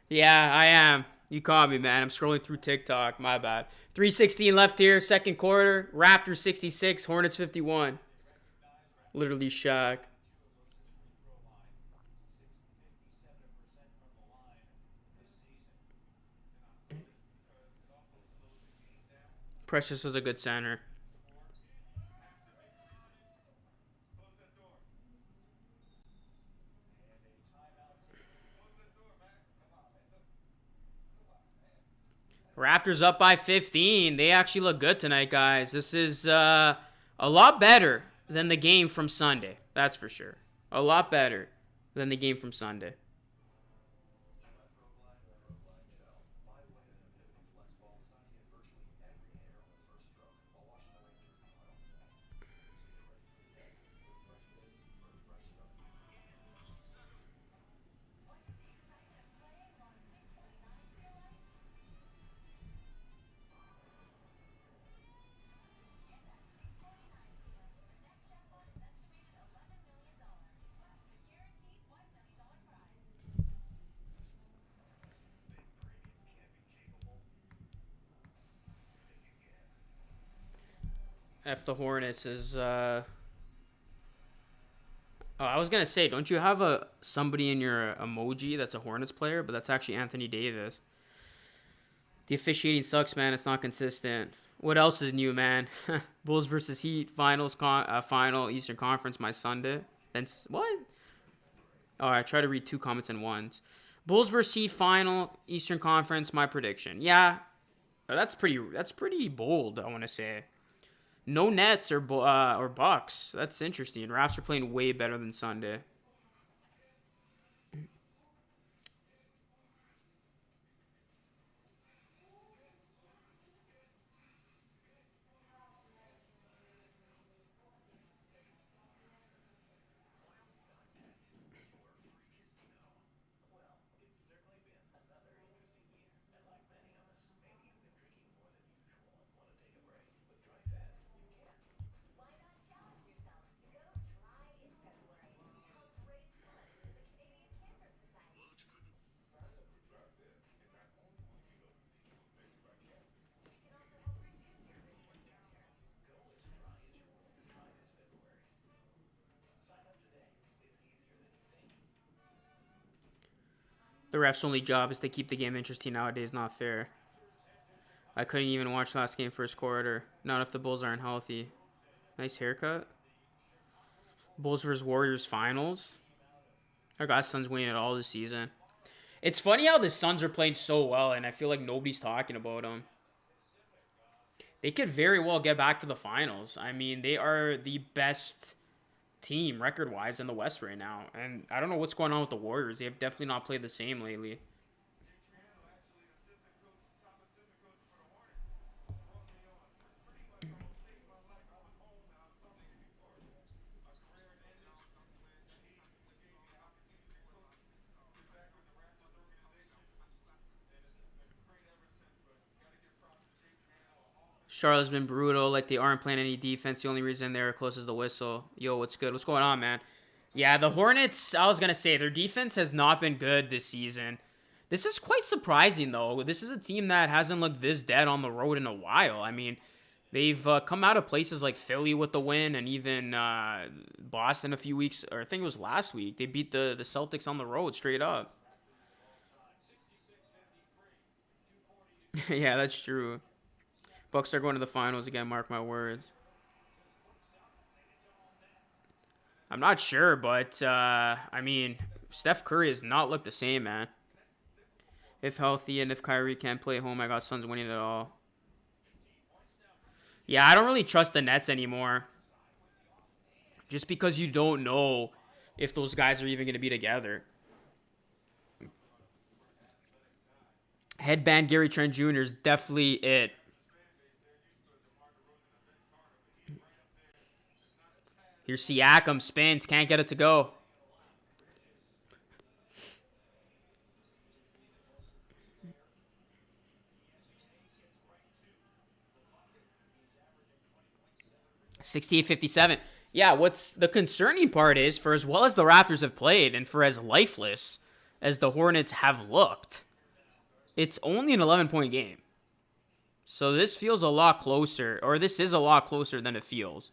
Yeah, I am. You caught me, man. I'm scrolling through TikTok. My bad. 3:16 left here, second quarter. Raptors 66, Hornets 51. Literally shock. Precious was a good center. Raptors up by 15. They actually look good tonight, guys. This is a lot better than the game from Sunday. That's for sure. A lot better than the game from Sunday. F the Hornets is oh, I was gonna say, don't you have a somebody in your emoji that's a Hornets player, but that's actually Anthony Davis. The officiating sucks, man. It's not consistent. What else is new, man? Bulls versus Heat final Eastern Conference my Sunday. Then what? All right, try to read two comments in once. Bulls versus Heat final Eastern Conference my prediction. Yeah, that's pretty bold. I want to say. No Nets or Bucks. That's interesting. Raps are playing way better than Sunday. The ref's only job is to keep the game interesting nowadays. Not fair. I couldn't even watch last game first quarter. Not if the Bulls aren't healthy. Nice haircut. Bulls vs. Warriors finals. Our guys' Suns winning it all this season. It's funny how the Suns are playing so well, and I feel like nobody's talking about them. They could very well get back to the finals. I mean, they are the best team record-wise in the West right now. And I don't know what's going on with the Warriors. They have definitely not played the same lately. Charlotte's been brutal. Like, they aren't playing any defense. The only reason they're close is the whistle. Yo, what's good? What's going on, man? Yeah, the Hornets, I was going to say, their defense has not been good this season. This is quite surprising, though. This is a team that hasn't looked this dead on the road in a while. I mean, they've come out of places like Philly with the win, and even Boston a few weeks, or I think it was last week. They beat the Celtics on the road straight up. Yeah, that's true. Bucks are going to the finals again, mark my words. I'm not sure, but, I mean, Steph Curry has not looked the same, man. If healthy and if Kyrie can't play home, I got Suns winning it all. Yeah, I don't really trust the Nets anymore. Just because you don't know if those guys are even going to be together. Headband Gary Trent Jr. is definitely it. Here's Siakam, spins, can't get it to go. $68-57. Yeah, what's the concerning part is, for as well as the Raptors have played and for as lifeless as the Hornets have looked, it's only an 11-point game. So this feels a lot closer, or this is a lot closer than it feels.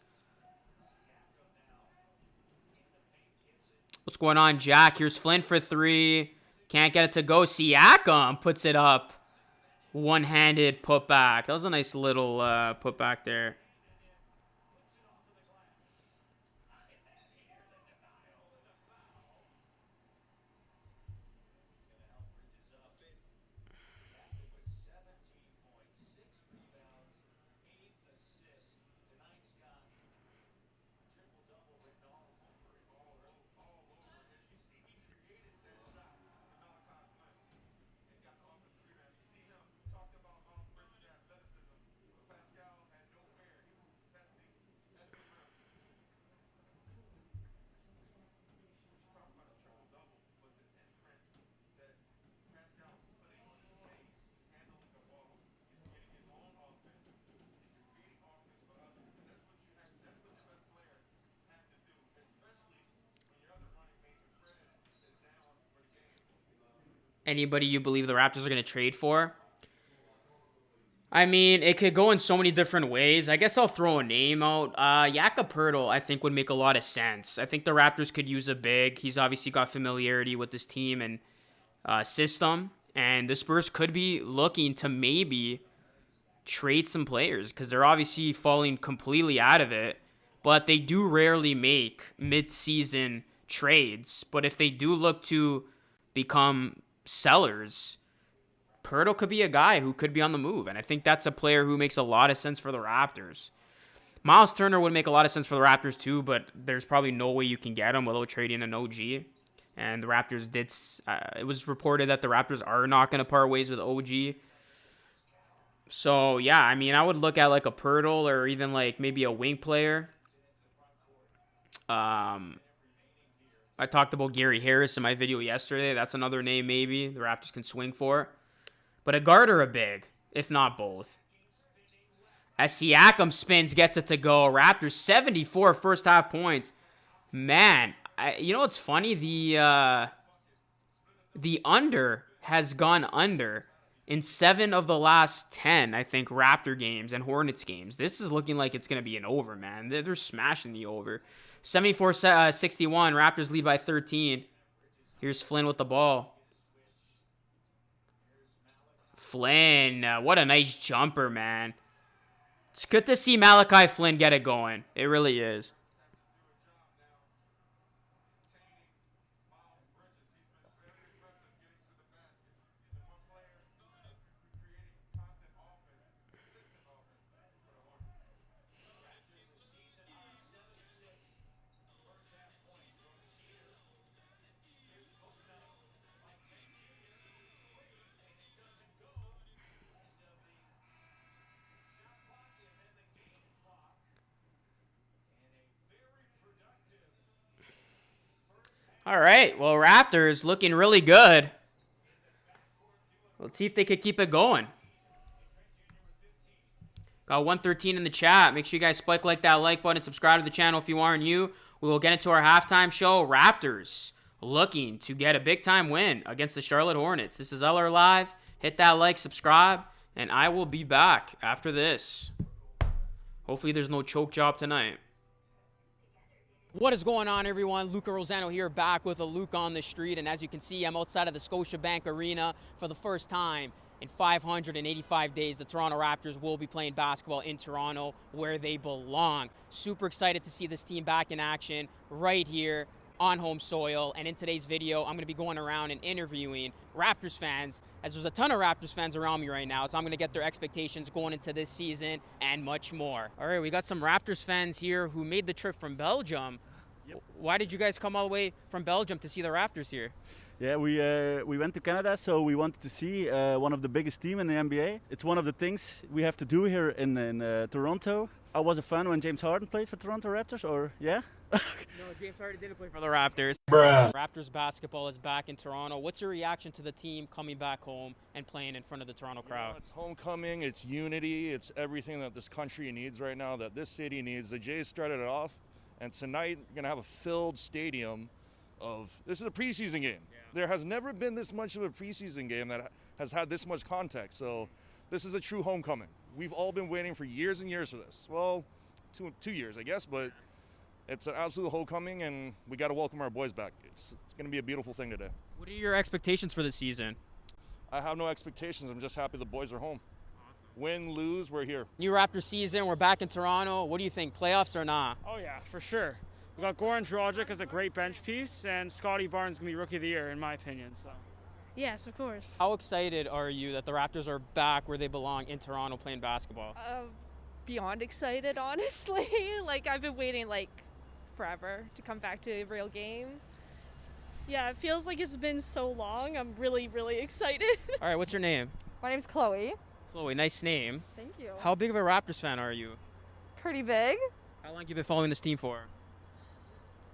What's going on, Jack? Here's Flynn for three. Can't get it to go. Siakam puts it up. One-handed putback. That was a nice little putback there. Anybody you believe the Raptors are going to trade for? I mean, it could go in so many different ways. I guess I'll throw a name out. Jakob Poeltl, I think, would make a lot of sense. I think the Raptors could use a big. He's obviously got familiarity with this team and system. And the Spurs could be looking to maybe trade some players because they're obviously falling completely out of it. But they do rarely make mid-season trades. But if they do look to become sellers, Poeltl could be a guy who could be on the move, and I think that's a player who makes a lot of sense for the Raptors. Miles Turner would make a lot of sense for the Raptors too, but there's probably no way you can get him without trading an OG. And the Raptors did. It was reported that the Raptors are not going to part ways with OG. So yeah, I mean, I would look at like a Poeltl or even like maybe a wing player. I talked about Gary Harris in my video yesterday. That's another name maybe the Raptors can swing for. But a guard or a big, if not both. As Siakam spins, gets it to go. Raptors 74 first half points. Man, you know what's funny? The under has gone under in 7 of the last 10, I think, Raptor games and Hornets games. This is looking like it's going to be an over, man. They're smashing the over. 74-61. Raptors lead by 13. Here's Flynn with the ball. Flynn, what a nice jumper, man. It's good to see Malachi Flynn get it going. It really is. All right, well, Raptors looking really good. Let's see if they could keep it going. Got 113 in the chat. Make sure you guys spike like that like button. Subscribe to the channel if you aren't new. We will get into our halftime show. Raptors looking to get a big-time win against the Charlotte Hornets. This is LR Live. Hit that like, subscribe, and I will be back after this. Hopefully there's no choke job tonight. What is going on, everyone? Luca Rosano here, back with a Luke on the street. And as you can see, I'm outside of the Scotiabank Arena for the first time in 585 days. The Toronto Raptors will be playing basketball in Toronto, where they belong. Super excited to see this team back in action right here on home soil. And in today's video, I'm going to be going around and interviewing Raptors fans, as there's a ton of Raptors fans around me right now. So I'm going to get their expectations going into this season and much more. All right, we got some Raptors fans here who made the trip from Belgium. Yep. Why did you guys come all the way from Belgium to see the Raptors here? Yeah, we went to Canada, so we wanted to see one of the biggest teams in the NBA. It's one of the things we have to do here in Toronto. I was a fan when James Harden played for Toronto Raptors, or yeah? No, James Harden didn't play for the Raptors. Bruh. Raptors basketball is back in Toronto. What's your reaction to the team coming back home and playing in front of the Toronto crowd? It's homecoming, it's unity, it's everything that this country needs right now, that this city needs. The Jays started it off, and tonight you're going to have a filled stadium of, this is a preseason game. Yeah. There has never been this much of a preseason game that has had this much context. So this is a true homecoming. We've all been waiting for years and years for this. Well, two years, I guess, but it's an absolute homecoming, and we got to welcome our boys back. It's going to be a beautiful thing today. What are your expectations for this season? I have no expectations. I'm just happy the boys are home. Awesome. Win, lose, we're here. New Raptors season, we're back in Toronto. What do you think, playoffs or not? Oh yeah, for sure. We got Goran Dragic as a great bench piece, and Scotty Barnes going to be Rookie of the Year, in my opinion. So. Yes, of course. How excited are you that the Raptors are back where they belong in Toronto playing basketball? Beyond excited, honestly. Like, I've been waiting, forever to come back to a real game. Yeah, it feels like it's been so long. I'm really, really excited. All right, what's your name? My name's Chloe. Chloe, nice name. Thank you. How big of a Raptors fan are you? Pretty big. How long have you been following this team for?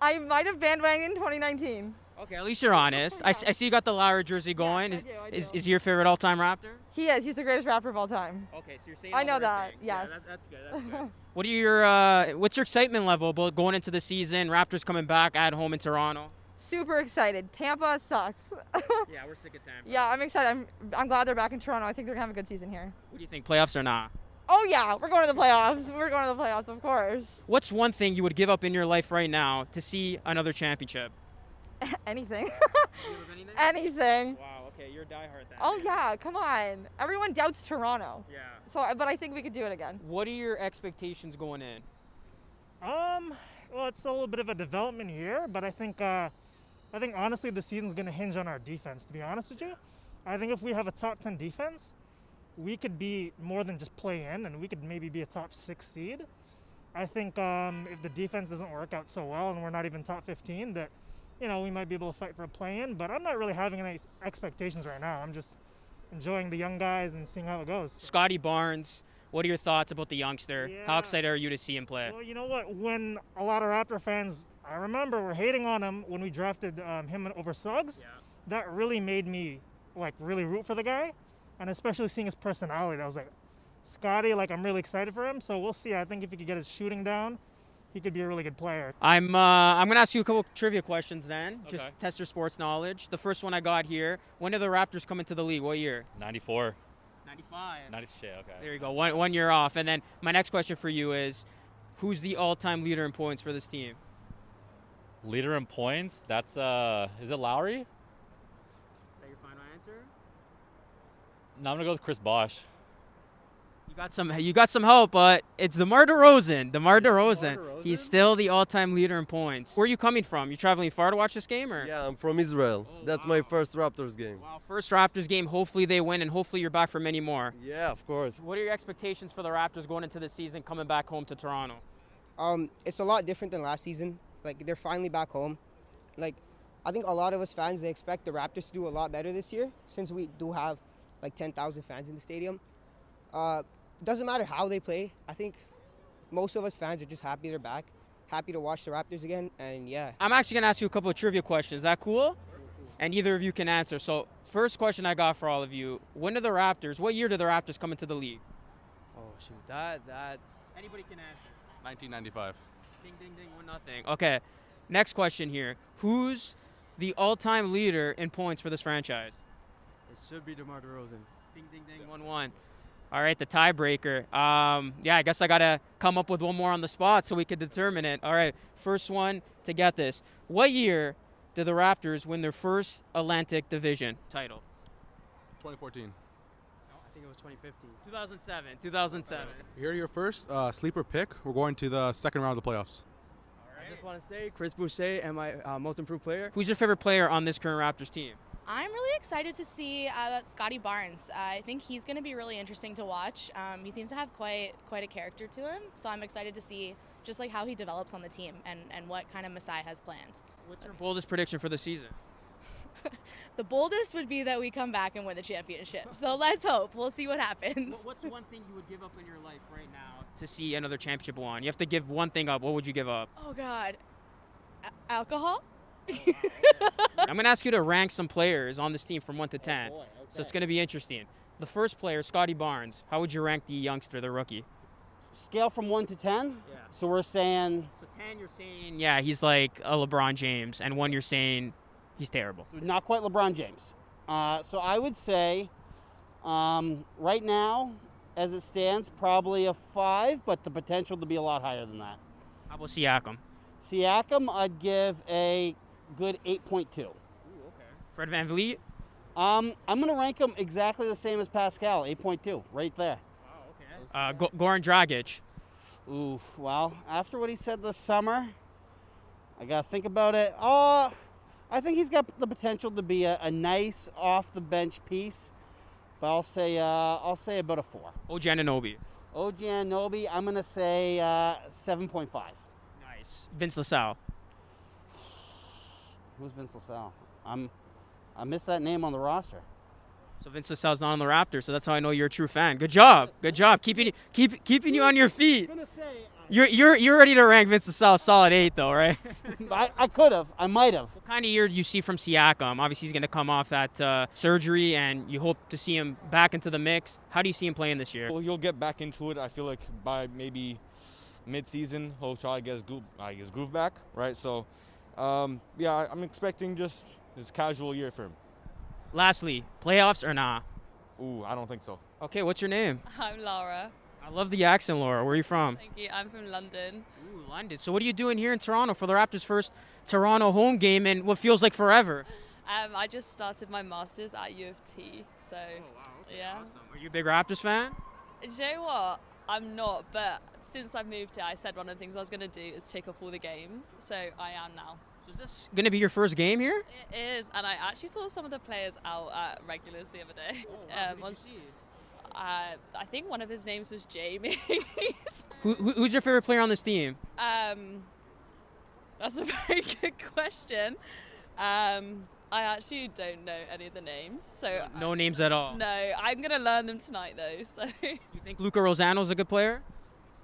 I might have bandwagoned in 2019. Okay, at least you're honest. Yeah. I see you got the Lowry jersey going. Yes, I do. Is he your favorite all-time Raptor? He is. He's the greatest Raptor of all time. Okay, so you're saying I all know the right that, things. yes. Yeah, that's good. That's good. What are what's your excitement level about going into the season? Raptors coming back at home in Toronto. Super excited. Tampa sucks. Yeah, we're sick of Tampa. Yeah, I'm excited. I'm glad they're back in Toronto. I think they're gonna have a good season here. What do you think, playoffs or not? Oh yeah, we're going to the playoffs. We're going to the playoffs, of course. What's one thing you would give up in your life right now to see another championship? Anything. Anything? Anything. Wow, okay, you're a diehard then. Oh yeah, come on. Everyone doubts Toronto. Yeah. So, but I think we could do it again. What are your expectations going in? Well, it's a little bit of a development year, but I think honestly the season's going to hinge on our defense, to be honest with you. I think if we have a top 10 defense, we could be more than just play in, and we could maybe be a top 6 seed. I think if the defense doesn't work out so well and we're not even top 15, that, we might be able to fight for a play-in, but I'm not really having any expectations right now. I'm just enjoying the young guys and seeing how it goes. Scotty Barnes, what are your thoughts about the youngster? Yeah. How excited are you to see him play? Well, you know what? When a lot of Raptor fans, I remember, were hating on him when we drafted him over Suggs. Yeah. That really made me, really root for the guy, and especially seeing his personality. I was like, Scotty, I'm really excited for him, so we'll see. I think if he could get his shooting down, he could be a really good player. I'm gonna ask you a couple trivia questions then, just Okay. test your sports knowledge. The first one I got here: when did the Raptors come into the league? What year? 94. 95. 90 shit, okay. There you go. One year off. And then my next question for you is, who's the all-time leader in points for this team? Leader in points, that's, is it Lowry? Is that your final answer? No, I'm gonna go with Chris Bosh. You got some help, but it's DeMar DeRozan. DeMar DeRozan. DeRozan? He's still the all-time leader in points. Where are you coming from? You traveling far to watch this game, or? Yeah, I'm from Israel. Oh, That's wow. my first Raptors game. Wow, first Raptors game. Hopefully they win, and hopefully you're back for many more. Yeah, of course. What are your expectations for the Raptors going into the season, coming back home to Toronto? It's a lot different than last season. Like, they're finally back home. Like, I think a lot of us fans, they expect the Raptors to do a lot better this year, since we do have like 10,000 fans in the stadium. Doesn't matter how they play. I think most of us fans are just happy they're back, happy to watch the Raptors again, and yeah. I'm actually gonna ask you a couple of trivia questions. Is that cool? And either of you can answer. So, first question I got for all of you: what year did the Raptors come into the league? Oh shoot, that's Anybody can answer. 1995. Ding, ding, ding, 1-0. Okay, next question here: who's the all-time leader in points for this franchise? it should be DeMar DeRozan. Ding, ding, ding, 1-1. All right, the tiebreaker. Yeah, I guess I gotta come up with one more on the spot so we could determine it. All right, first one to get this. What year did the Raptors win their first Atlantic Division title? 2014. No, I think it was 2015. 2007. Here your first sleeper pick. We're going to the second round of the playoffs. I just want to say Chris Boucher and my most improved player. Who's your favorite player on this current Raptors team? I'm really excited to see Scotty Barnes. I think he's going to be really interesting to watch. He seems to have quite a character to him, so I'm excited to see just like how he develops on the team and what kind of Masai has planned. What's your boldest prediction for the season? The boldest would be that we come back and win the championship. So let's hope. We'll see what happens. What's one thing you would give up in your life right now to see another championship won? You have to give one thing up. What would you give up? Oh God, alcohol. I'm going to ask you to rank some players on this team from 1 to 10. boy, okay. So it's going to be interesting. The first player, Scotty Barnes. How would you rank the youngster, the rookie? Scale from 1 to 10. Yeah. So we're saying So 10, you're saying, yeah, he's like a LeBron James. And 1, you're saying he's terrible. not quite LeBron James. So I would say right now, as it stands, probably a 5, but the potential to be a lot higher than that. How about Siakam? Siakam, I'd give a good 8.2. Fred VanVleet? I'm going to rank him exactly the same as Pascal, 8.2, right there. Goran Dragic. Ooh, well, after what he said this summer, I got to think about it. I think he's got the potential to be a nice off-the-bench piece, but I'll say about a 4. OG Anunoby. OG Anunoby, I'm going to say 7.5. Nice. Vince LaSalle. Who's Vince LaSalle? I missed that name on the roster. So Vince LaSalle's not on the Raptors, so that's how I know you're a true fan. Good job. Good job. Keeping you on your feet. You're ready to rank Vince LaSalle solid 8 though, right? I could have. I might have. What kind of year do you see from Siakam? Obviously, he's going to come off that surgery, and you hope to see him back into the mix. How do you see him playing this year? Well, he'll get back into it. I feel like by maybe mid-season, he'll try to get his groove back, right? So, yeah, I'm expecting just this casual year for him. Lastly, playoffs or nah? Ooh, I don't think so. Okay, what's your name? I'm Laura. I love the accent, Laura. Where are you from? Thank you. I'm from London. Ooh, London. So what are you doing here in Toronto for the Raptors' first Toronto home game in what feels like forever? I just started my master's at U of T, so yeah. Awesome. Are you a big Raptors fan? Do you know what? I'm not, but since I've moved here, I said one of the things I was going to do is take off all the games, so I am now. So is this going to be your first game here? It is, and I actually saw some of the players out at regulars the other day. I think one of his names was Jamie. Who's your favorite player on this team? That's a very good question. I actually don't know any of the names, so No names at all. no, I'm gonna learn them tonight though. So You think Luca Rosano's a good player?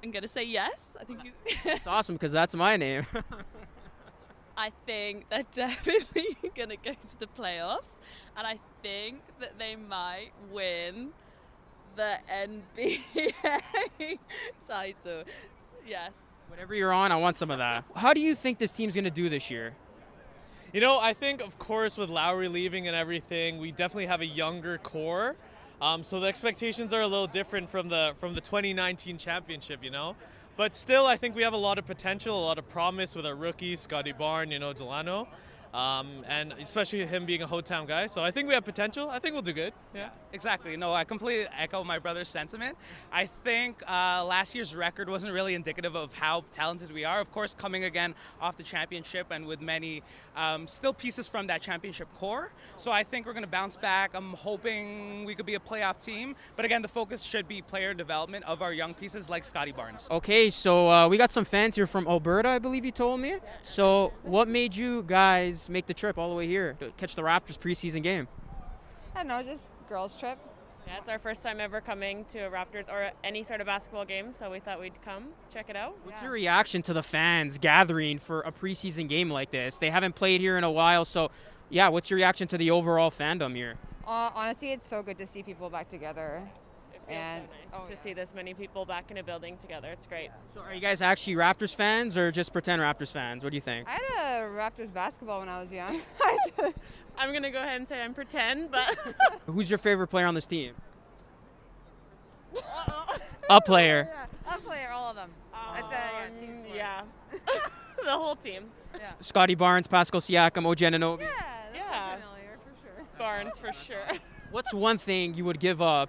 I'm gonna say yes. I think he's It's awesome because that's my name. I think they're definitely gonna go to the playoffs, and I think that they might win the NBA title. Yes. Whatever you're on, I want some of that. How do you think this team's going to do this year? You know, I think, of course, with Lowry leaving and everything, we definitely have a younger core. So the expectations are a little different from the 2019 championship, you know. But still, I think we have a lot of potential, a lot of promise with our rookies, Scotty Barnes, Delano. and especially him being a hometown guy. So I think we have potential. I think we'll do good. Yeah. Exactly. No, I completely echo my brother's sentiment. I think last year's record wasn't really indicative of how talented we are. Of course, coming again off the championship and with many still pieces from that championship core. So I think we're going to bounce back. I'm hoping we could be a playoff team. But again, the focus should be player development of our young pieces like Scotty Barnes. Okay, so we got some fans here from Alberta, I believe you told me. So what made you guys make the trip all the way here to catch the Raptors preseason game? I don't know, just girls trip. Yeah, it's our first time ever coming to a Raptors or any sort of basketball game, so we thought we'd come check it out. What's your reaction to the fans gathering for a preseason game like this? They haven't played here in a while, so yeah, what's your reaction to the overall fandom here? Honestly, it's so good to see people back together. And so nice to see this many people back in a building together. It's great. So are you guys actually Raptors fans or just pretend Raptors fans? What do you think? I had a Raptors basketball when I was young. I'm going to go ahead and say I'm pretend, but... Who's your favorite player on this team? A player. Yeah, a player, all of them. Team sport. Yeah. The whole team. Yeah. Scotty Barnes, Pascal Siakam, OG Anunoby. Yeah, that's familiar for sure. Barnes for sure. What's one thing you would give up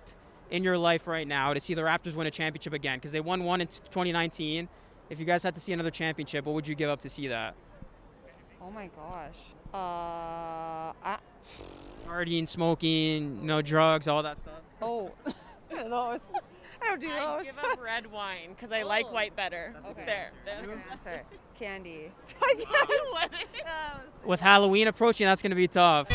in your life right now to see the Raptors win a championship again? Because they won one in 2019. If you guys had to see another championship, what would you give up to see that? Oh my gosh. Partying, smoking, drugs, all that stuff. Oh. I don't do I those. give up red wine because I like white better. Okay. There. That's a good answer. Candy. With Halloween approaching, that's going to be tough.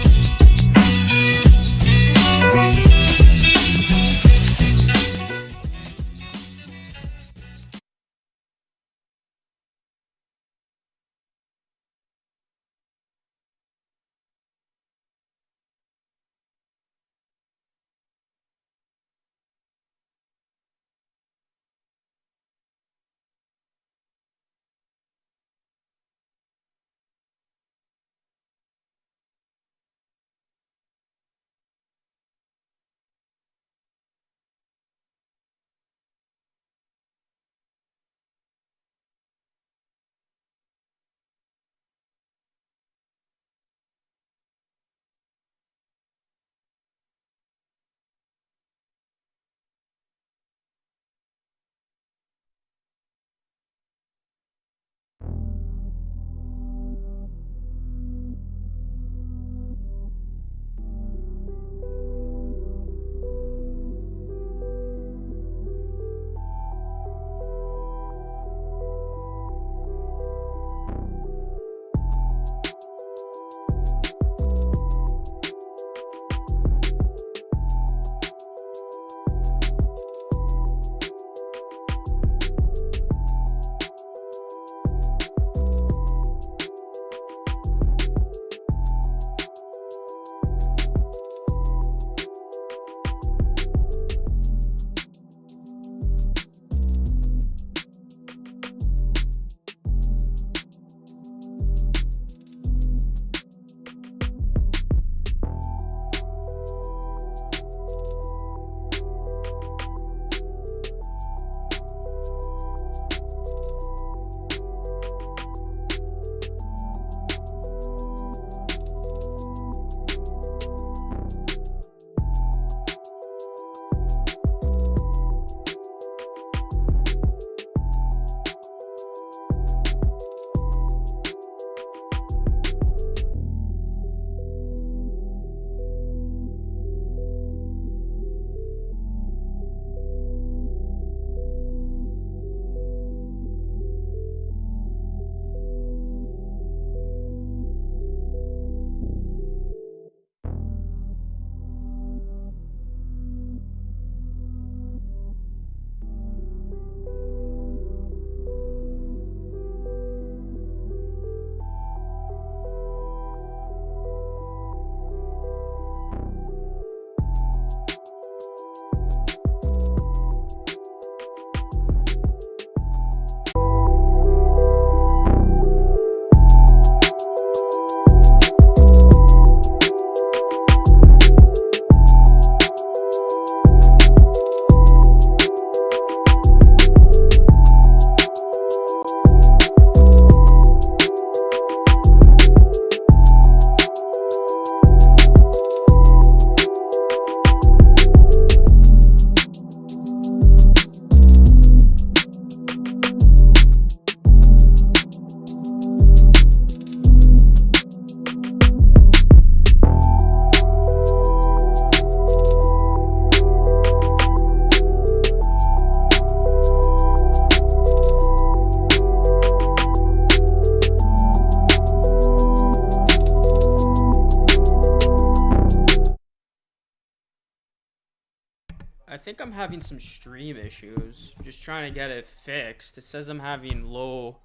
think I'm having some stream issues. Just trying to get it fixed. It says I'm having low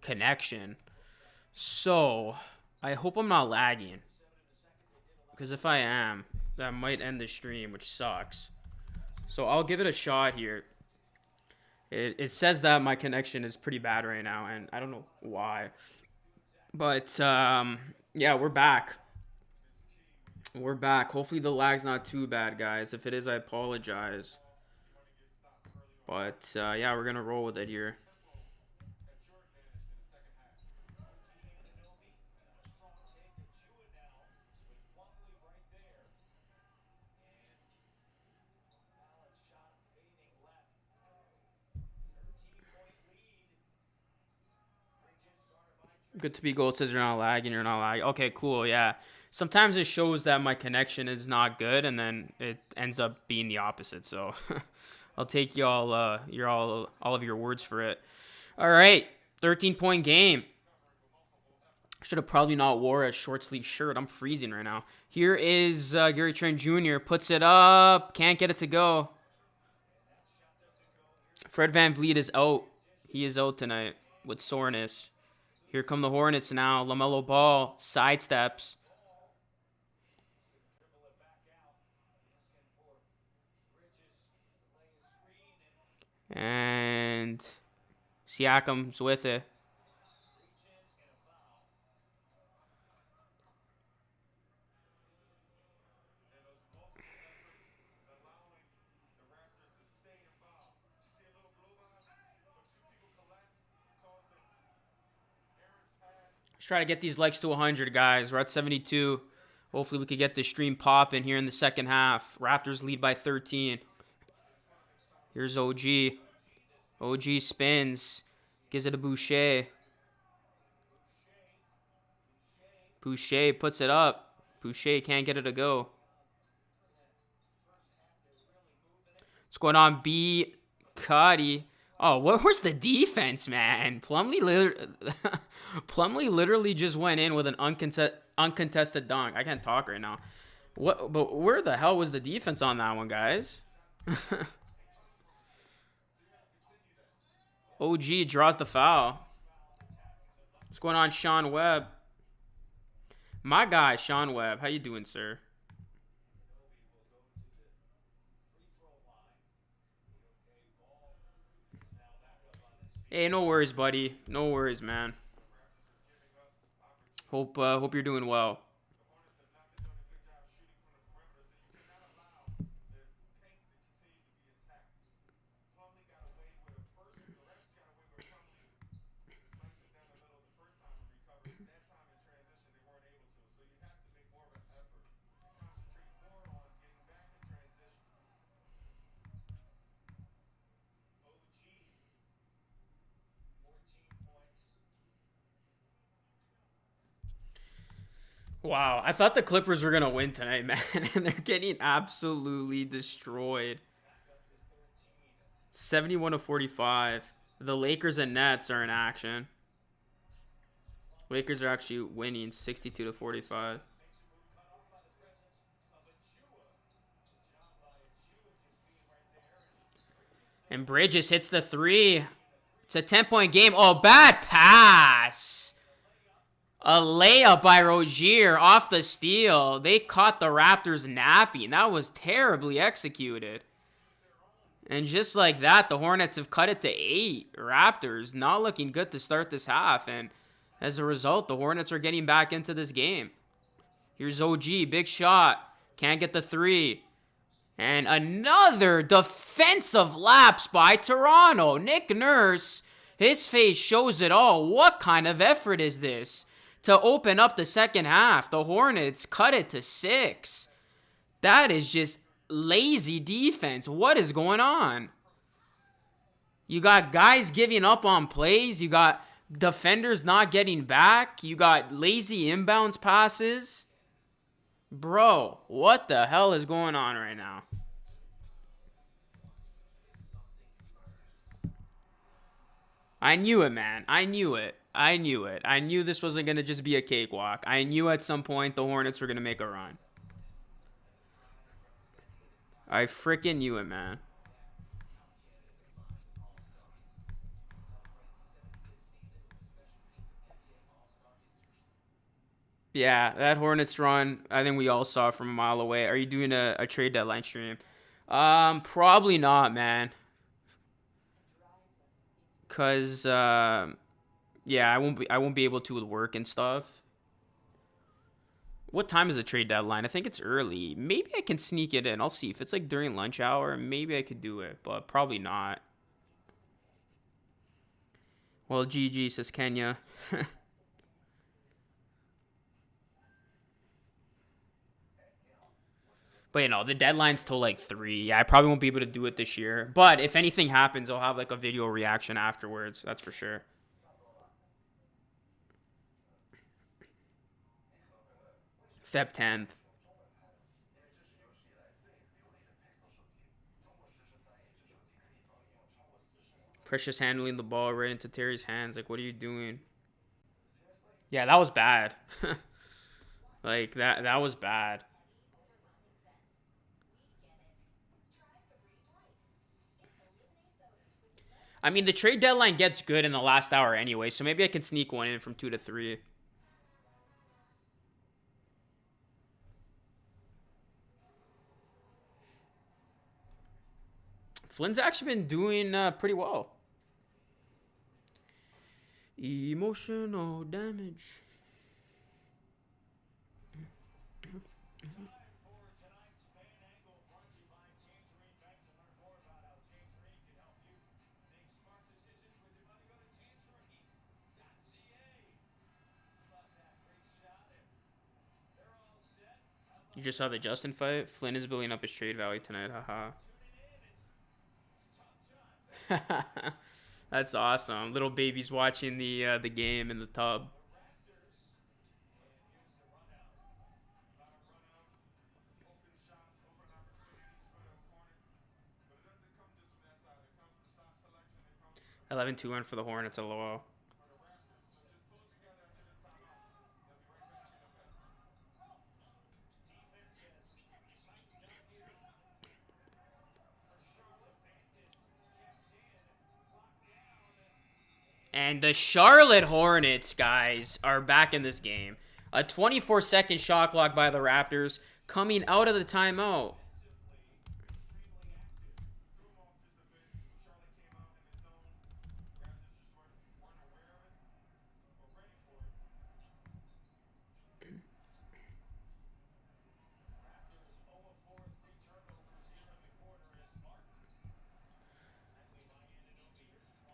connection. So, I hope I'm not lagging. Because if I am, that might end the stream, which sucks. So, I'll give it a shot here. It says that my connection is pretty bad right now, and I don't know why. But, yeah, we're back. We're back. Hopefully the lag's not too bad, guys. If it is, I apologize. But, yeah, we're going to roll with it here. Good to be gold says you're not lagging, you're not lagging. Okay, cool, yeah. Sometimes it shows that my connection is not good, and then it ends up being the opposite. So I'll take all of your words for it. All right, 13-point game. Should have probably not wore a short sleeve shirt. I'm freezing right now. Here is Gary Trent Jr. Puts it up. Can't get it to go. Fred VanVleet is out. He is out tonight with soreness. Here come the Hornets now. LaMelo Ball sidesteps. And Siakam's with it. Let's try to get these legs to 100, guys. We're at 72. Hopefully we could get this stream popping here in the second half. Raptors lead by 13. Here's OG. OG spins. Gives it to Boucher. Boucher puts it up. Boucher can't get it to go. What's going on, B. Cuddy? Oh, where's the defense, man? Plumlee literally just went in with an uncontested dunk. I can't talk right now. But where the hell was the defense on that one, guys? OG draws the foul. What's going on, Sean Webb? My guy, Sean Webb. How you doing, sir? Hey, no worries, buddy. No worries, man. Hope you're doing well. Wow, I thought the Clippers were going to win tonight, man, and they're getting absolutely destroyed. 71-45. The Lakers and Nets are in action. Lakers are actually winning 62-45. And Bridges hits the three. It's a 10-point game. Oh, bad pass. A layup by Rozier off the steal. They caught the Raptors napping. That was terribly executed. And just like that, the Hornets have cut it to 8. Raptors not looking good to start this half. And as a result, the Hornets are getting back into this game. Here's OG. Big shot. Can't get the three. And another defensive lapse by Toronto. Nick Nurse, his face shows it all. What kind of effort is this? To open up the second half, the Hornets cut it to 6. That is just lazy defense. What is going on? You got guys giving up on plays. You got defenders not getting back. You got lazy inbounds passes. Bro, what the hell is going on right now? I knew it, man. I knew it. I knew this wasn't going to just be a cakewalk. I knew at some point the Hornets were going to make a run. I freaking knew it, man. Yeah, that Hornets run, I think we all saw from a mile away. Are you doing a trade deadline stream? Probably not, man. Cause yeah, I won't be able to with work and stuff. What time is the trade deadline? I think it's early. Maybe I can sneak it in. I'll see if it's like during lunch hour. Maybe I could do it, but probably not. Well, GG, says Kenya. But you know, the deadline's till like 3. Yeah, I probably won't be able to do it this year. But if anything happens, I'll have like a video reaction afterwards. That's for sure. Feb 10th. Precious handling the ball right into Terry's hands. Like, what are you doing? Yeah, that was bad. Like, that was bad. I mean, the trade deadline gets good in the last hour anyway, so maybe I can sneak one in from 2 to 3. Flynn's actually been doing pretty well. Emotional damage. You just saw the Justin fight? Flynn is building up his trade value tonight. Haha. That's awesome. Little baby's watching the game in the tub. Eleven 2-1 for the Hornets. LOL. And the Charlotte Hornets, guys, are back in this game. A 24-second shot clock by the Raptors coming out of the timeout.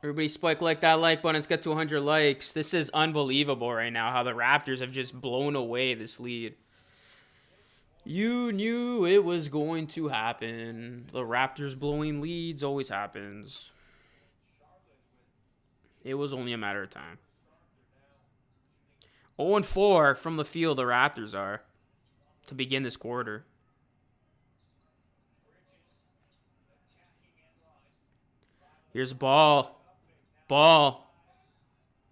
Everybody spike like that like button. Let's get to 100 likes. This is unbelievable right now how the Raptors have just blown away this lead. You knew it was going to happen. The Raptors blowing leads always happens. It was only a matter of time. 0-4 from the field the Raptors are to begin this quarter. Here's ball. Ball.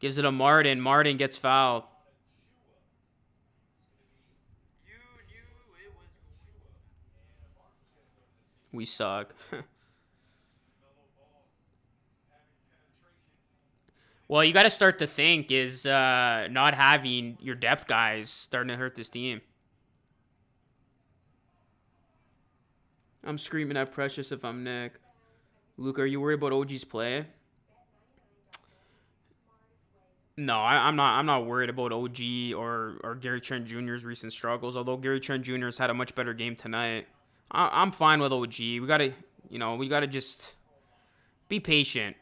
Gives it to Martin. Martin gets fouled. We suck. Well, you got to start to think is not having your depth guys starting to hurt this team. I'm screaming at Precious if I'm Nick. Luke, are you worried about OG's play? No, I'm not. I'm not worried about OG or Gary Trent Jr.'s recent struggles. Although Gary Trent Jr. has had a much better game tonight. I'm fine with OG. We gotta just be patient.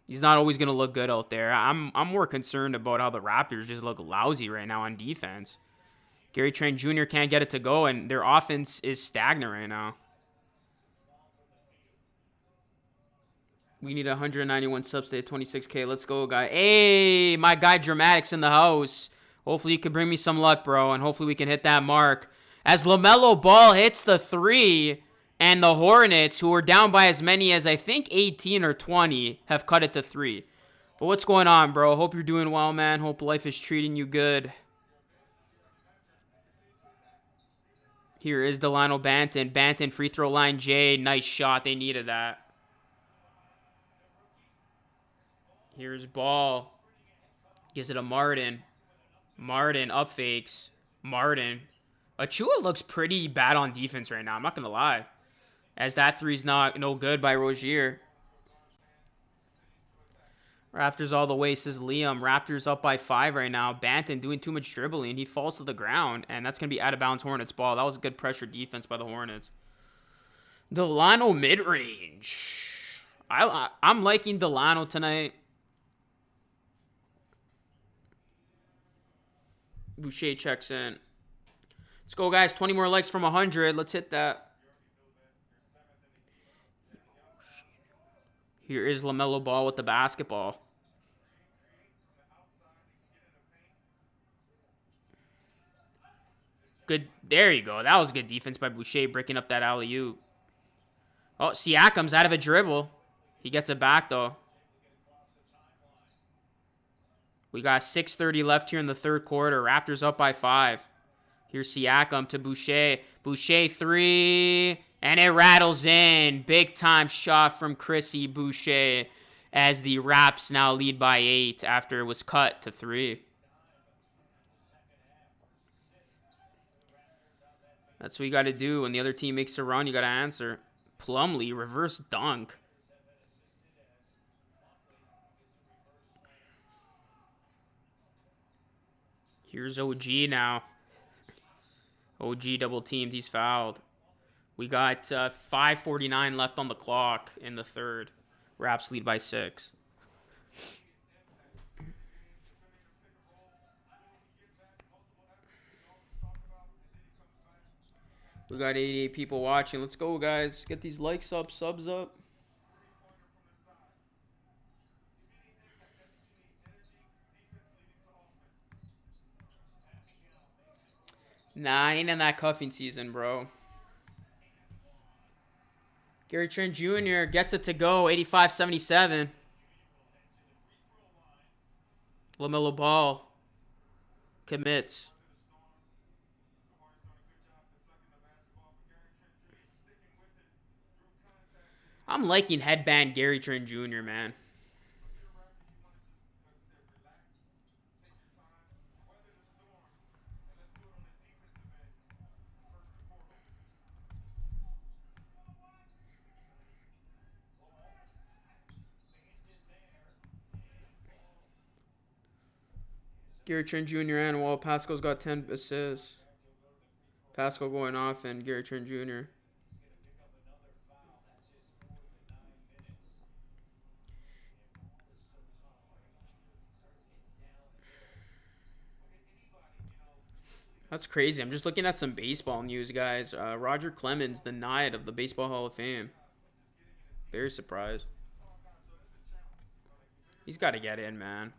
He's not always gonna look good out there. I'm more concerned about how the Raptors just look lousy right now on defense. Gary Trent Jr. can't get it to go, and their offense is stagnant right now. We need 191 subs to 26K. Let's go, guy. Hey, my guy Dramatics in the house. Hopefully you can bring me some luck, bro, and hopefully we can hit that mark. As LaMelo Ball hits the 3, and the Hornets, who are down by as many as I think 18 or 20, have cut it to 3. But what's going on, bro? Hope you're doing well, man. Hope life is treating you good. Here is Delano Banton. Banton, free throw line J. Nice shot. They needed that. Here's Ball. Gives it to Martin. Martin up fakes. Martin. Achua looks pretty bad on defense right now. I'm not going to lie. As that three's no good by Rozier. Raptors all the way, says Liam. Raptors up by 5 right now. Banton doing too much dribbling. He falls to the ground, and that's going to be out of bounds Hornets ball. That was a good pressure defense by the Hornets. Delano mid-range. I'm liking Delano tonight. Boucher checks in. Let's go, guys. 20 more likes from 100. Let's hit that. Here is LaMelo Ball with the basketball. Good. There you go. That was good defense by Boucher, breaking up that alley-oop. Oh, Siakam's out of a dribble. He gets it back, though. We got 6:30 left here in the third quarter. Raptors up by 5. Here's Siakam to Boucher. Boucher 3. And it rattles in. Big time shot from Chrissy Boucher as the Raps now lead by 8 after it was cut to 3. That's what you got to do. When the other team makes a run, you got to answer. Plumlee, reverse dunk. Here's OG now. OG double teamed. He's fouled. We got 5:49 left on the clock in the third. Raps lead by 6. We got 88 people watching. Let's go, guys. Get these likes up, subs up. Nine in that cuffing season, bro. Gary Trent Jr. gets it to go. 85-77. LaMelo Ball commits. I'm liking headband Gary Trent Jr., man. Gary Trent Jr. and Wall. Pascal's got 10 assists. Pascal going off and Gary Trent Jr. That's crazy. I'm just looking at some baseball news, guys. Roger Clemens denied of the Baseball Hall of Fame. Very surprised. He's got to get in, man.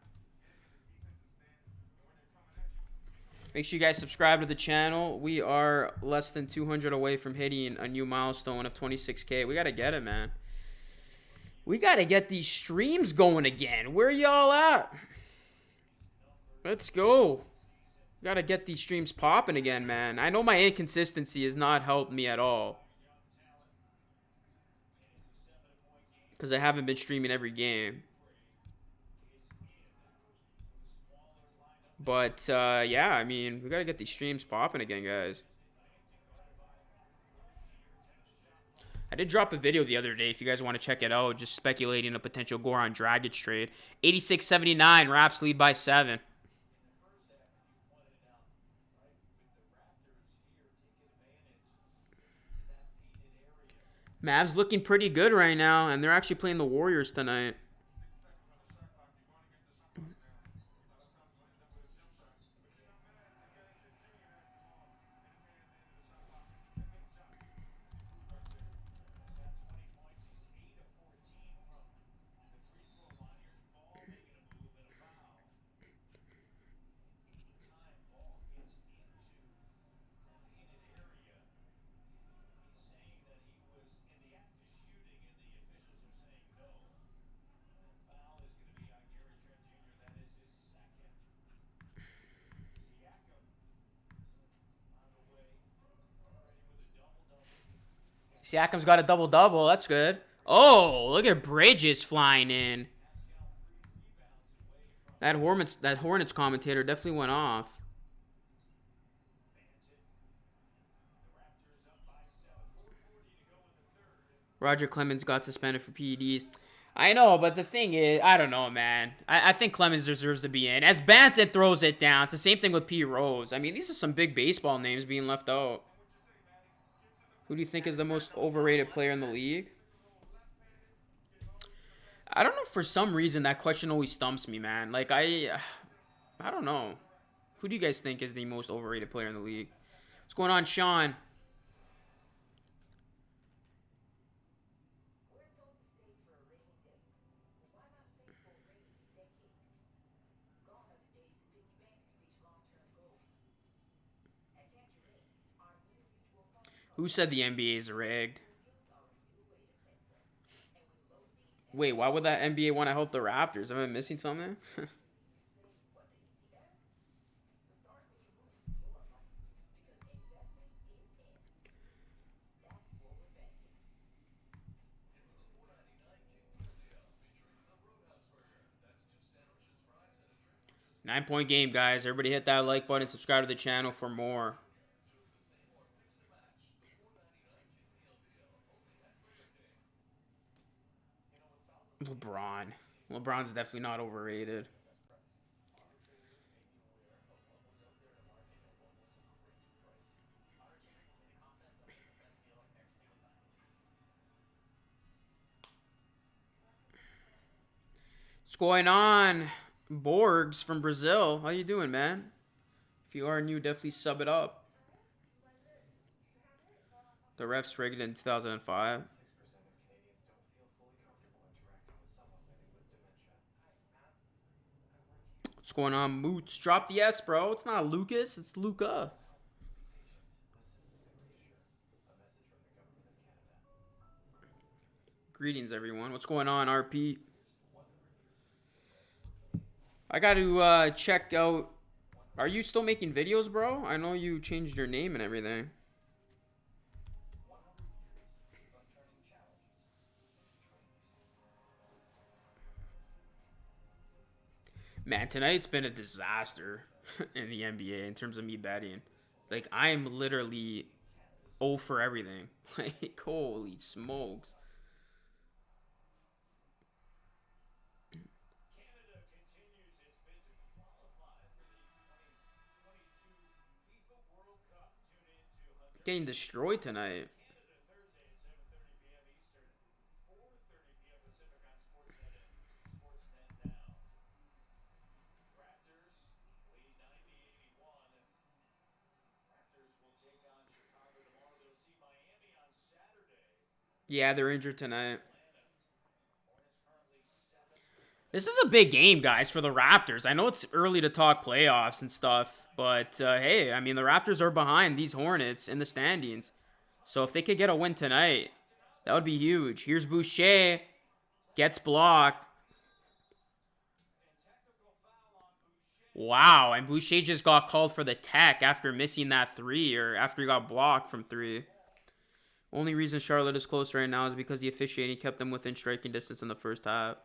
Make sure you guys subscribe to the channel. We are less than 200 away from hitting a new milestone of 26K. We got to get it, man. We got to get these streams going again. Where y'all at? Let's go. Got to get these streams popping again, man. I know my inconsistency has not helped me at all, because I haven't been streaming every game. But, yeah, I mean, we got to get these streams popping again, guys. I did drop a video the other day if you guys want to check it out, just speculating a potential Goran Dragic trade. 86-79, Raps lead by 7. Mavs looking pretty good right now, and they're actually playing the Warriors tonight. Siakam's got a double-double. That's good. Oh, look at Bridges flying in. That Hornets commentator definitely went off. Roger Clemens got suspended for PEDs. I know, but the thing is, I don't know, man. I think Clemens deserves to be in. As Banton throws it down, it's the same thing with P. Rose. I mean, these are some big baseball names being left out. Who do you think is the most overrated player in the league? I don't know. For some reason, that question always stumps me, man. Like, I don't know. Who do you guys think is the most overrated player in the league? What's going on, Sean? Who said the NBA is rigged? Wait, why would that NBA want to help the Raptors? Am I missing something? 9-point game, guys. Everybody hit that like button. Subscribe to the channel for more. LeBron. LeBron's definitely not overrated. What's going on? Borgs from Brazil. How you doing, man? If you are new, definitely sub it up. The refs rigged in 2005. What's going on, Moots? Drop the S, bro. It's not Lucas. It's Luca. Greetings, everyone. What's going on, RP? I got to check out. Are you still making videos, bro? I know you changed your name and everything. Man, tonight's been a disaster in the NBA in terms of me betting. Like, I am literally 0 for everything. Like, holy smokes. Getting destroyed tonight. Yeah, they're injured tonight. This is a big game, guys, for the Raptors. I know it's early to talk playoffs and stuff, but hey, I mean, the Raptors are behind these Hornets in the standings. So if they could get a win tonight, that would be huge. Here's Boucher. Gets blocked. Wow, and Boucher just got called for the tech after missing that 3, or after he got blocked from 3. Only reason Charlotte is close right now is because the officiating kept them within striking distance in the first half.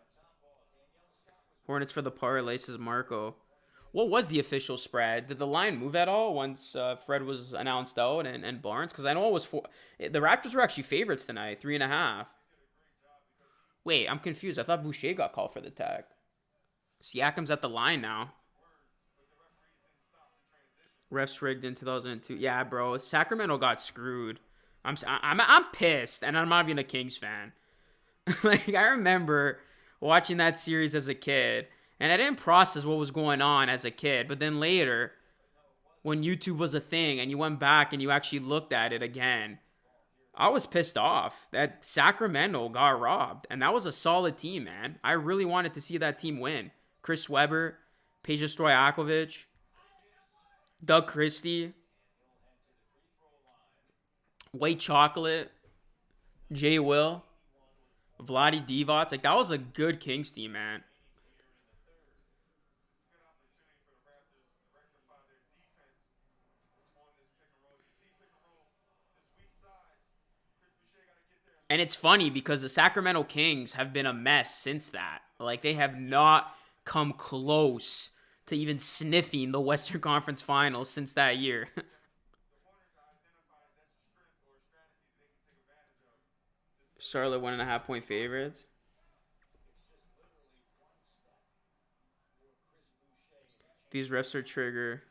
Hornets for the parlay, says Marco. What was the official spread? Did the line move at all once Fred was announced out and Barnes? Because I know it was the Raptors were actually favorites tonight, 3.5. Wait, I'm confused. I thought Boucher got called for the tag. Siakam's at the line now. Refs rigged in 2002. Yeah, bro. Sacramento got screwed. I'm pissed, and I'm not even a Kings fan. Like, I remember watching that series as a kid, and I didn't process what was going on as a kid. But then later, when YouTube was a thing, and you went back and you actually looked at it again, I was pissed off that Sacramento got robbed, and that was a solid team, man. I really wanted to see that team win. Chris Webber, Peja Stojakovic, Doug Christie, White Chocolate, Jay Will, Vlade Divac. Like, that was a good Kings team, man. And it's funny because the Sacramento Kings have been a mess since that. Like, they have not come close to even sniffing the Western Conference Finals since that year. Charlotte 1.5-point favorites. These refs are trigger.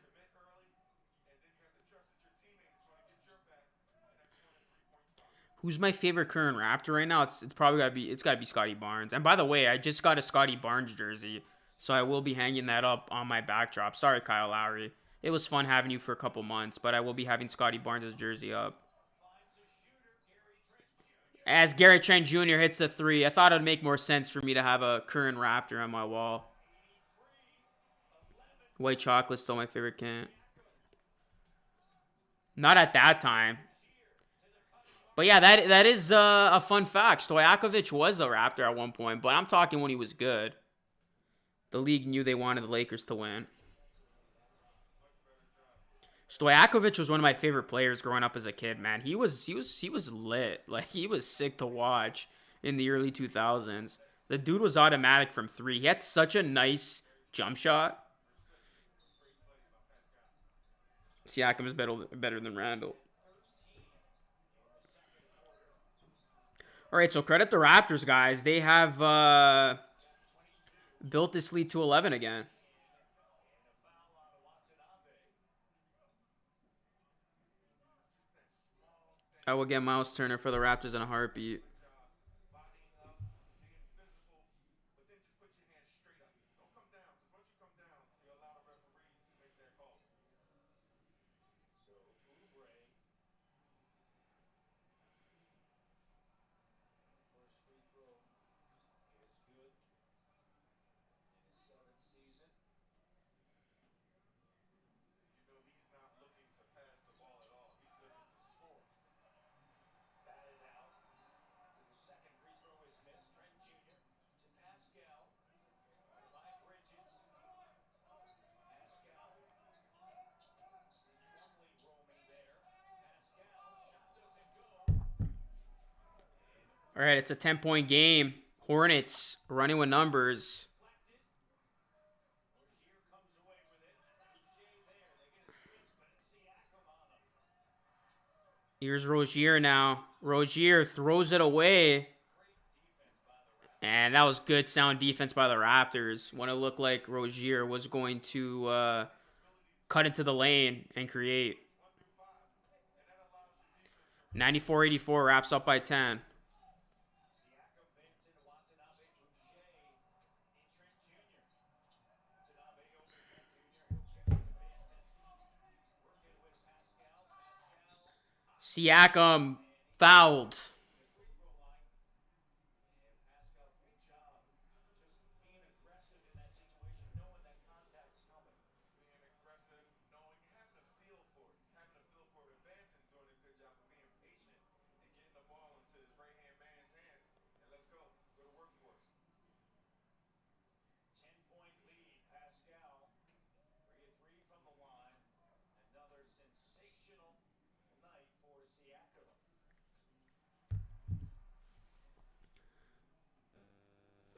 Who's my favorite current Raptor right now? It's probably gotta be Scotty Barnes. And by the way, I just got a Scotty Barnes jersey, so I will be hanging that up on my backdrop. Sorry, Kyle Lowry. It was fun having you for a couple months, but I will be having Scotty Barnes' jersey up. As Garrett Trent Jr. hits the 3, I thought it would make more sense for me to have a current Raptor on my wall. White chocolate's still my favorite can. Not at that time. But yeah, that is a fun fact. Stojakovic was a Raptor at one point, but I'm talking when he was good. The league knew they wanted the Lakers to win. Stojakovic was one of my favorite players growing up as a kid, man. He was lit. Like, he was sick to watch in the early 2000s. The dude was automatic from 3. He had such a nice jump shot. Siakam is better than Randall. All right, so credit the Raptors, guys. They have built this lead to 11 again. I will get Miles Turner for the Raptors in a heartbeat. All right, it's a 10-point game. Hornets running with numbers. Here's Rozier now. Rozier throws it away. And that was good sound defense by the Raptors when it looked like Rozier was going to cut into the lane and create. 94-84 wraps up by 10. Siakam fouled.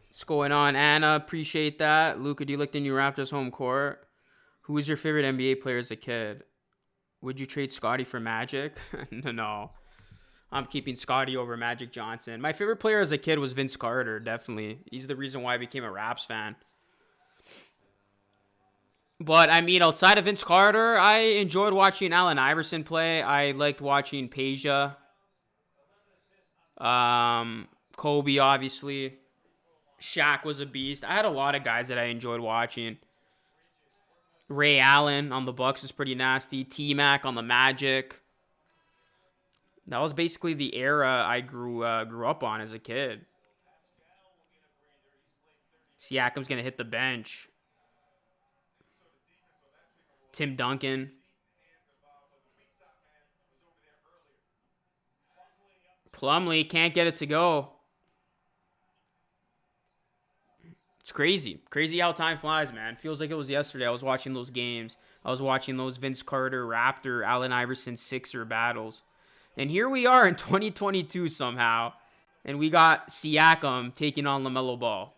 What's going on, Anna? Appreciate that. Luca, do you like the new Raptors home court? Who was your favorite NBA player as a kid? Would you trade Scotty for Magic? No. I'm keeping Scotty over Magic Johnson. My favorite player as a kid was Vince Carter, definitely. He's the reason why I became a Raps fan. But, I mean, outside of Vince Carter, I enjoyed watching Allen Iverson play. I liked watching Peja. Kobe, obviously. Shaq was a beast. I had a lot of guys that I enjoyed watching. Ray Allen on the Bucks was pretty nasty. T-Mac on the Magic. That was basically the era I grew up on as a kid. Siakam's going to hit the bench. Tim Duncan. Plumlee can't get it to go. It's crazy. Crazy how time flies, man. Feels like it was yesterday. I was watching those games. I was watching those Vince Carter, Raptor, Allen Iverson, Sixer battles. And here we are in 2022 somehow. And we got Siakam taking on LaMelo Ball.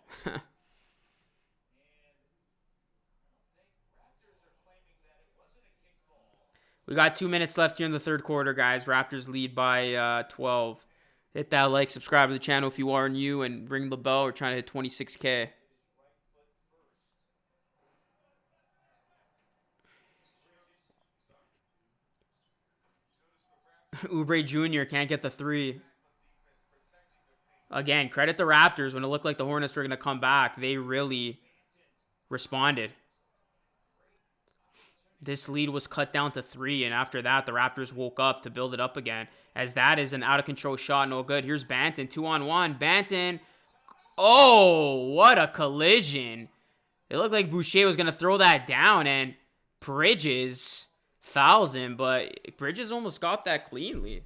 We got 2 minutes left here in the third quarter, guys. Raptors lead by 12. Hit that like, subscribe to the channel if you are new, and ring the bell. We're trying to hit 26K. Oubre Jr. can't get the three. Again, credit the Raptors. When it looked like the Hornets were going to come back, they really responded. This lead was cut down to 3, and after that, the Raptors woke up to build it up again, as that is an out-of-control shot. No good. Here's Banton, 2-on-1. Banton. Oh, what a collision. It looked like Boucher was going to throw that down, and Bridges fouls him, but Bridges almost got that cleanly.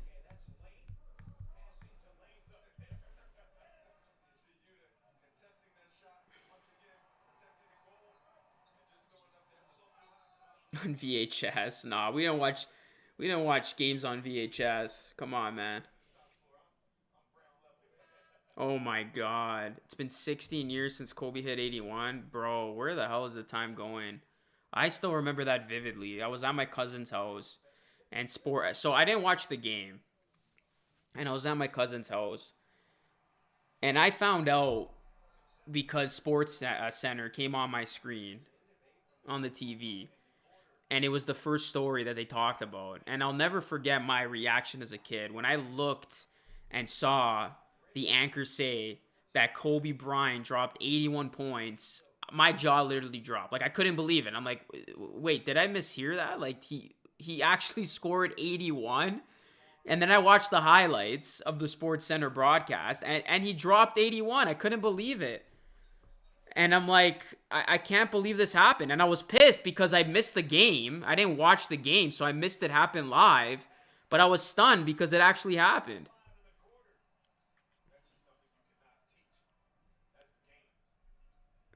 On VHS. Nah, we don't watch games on VHS. Come on, man. Oh my god. It's been 16 years since Kobe hit 81. Bro, where the hell is the time going? I still remember that vividly. I was at my cousin's house and so I didn't watch the game. And I was at my cousin's house. And I found out because Sports Center came on my screen on the TV. And it was the first story that they talked about. And I'll never forget my reaction as a kid. When I looked and saw the anchor say that Kobe Bryant dropped 81 points, my jaw literally dropped. Like, I couldn't believe it. I'm like, wait, did I mishear that? Like, he actually scored 81? And then I watched the highlights of the Sports Center broadcast, and he dropped 81. I couldn't believe it. And I'm like, I can't believe this happened. And I was pissed because I missed the game. I didn't watch the game, so I missed it happen live. But I was stunned because it actually happened.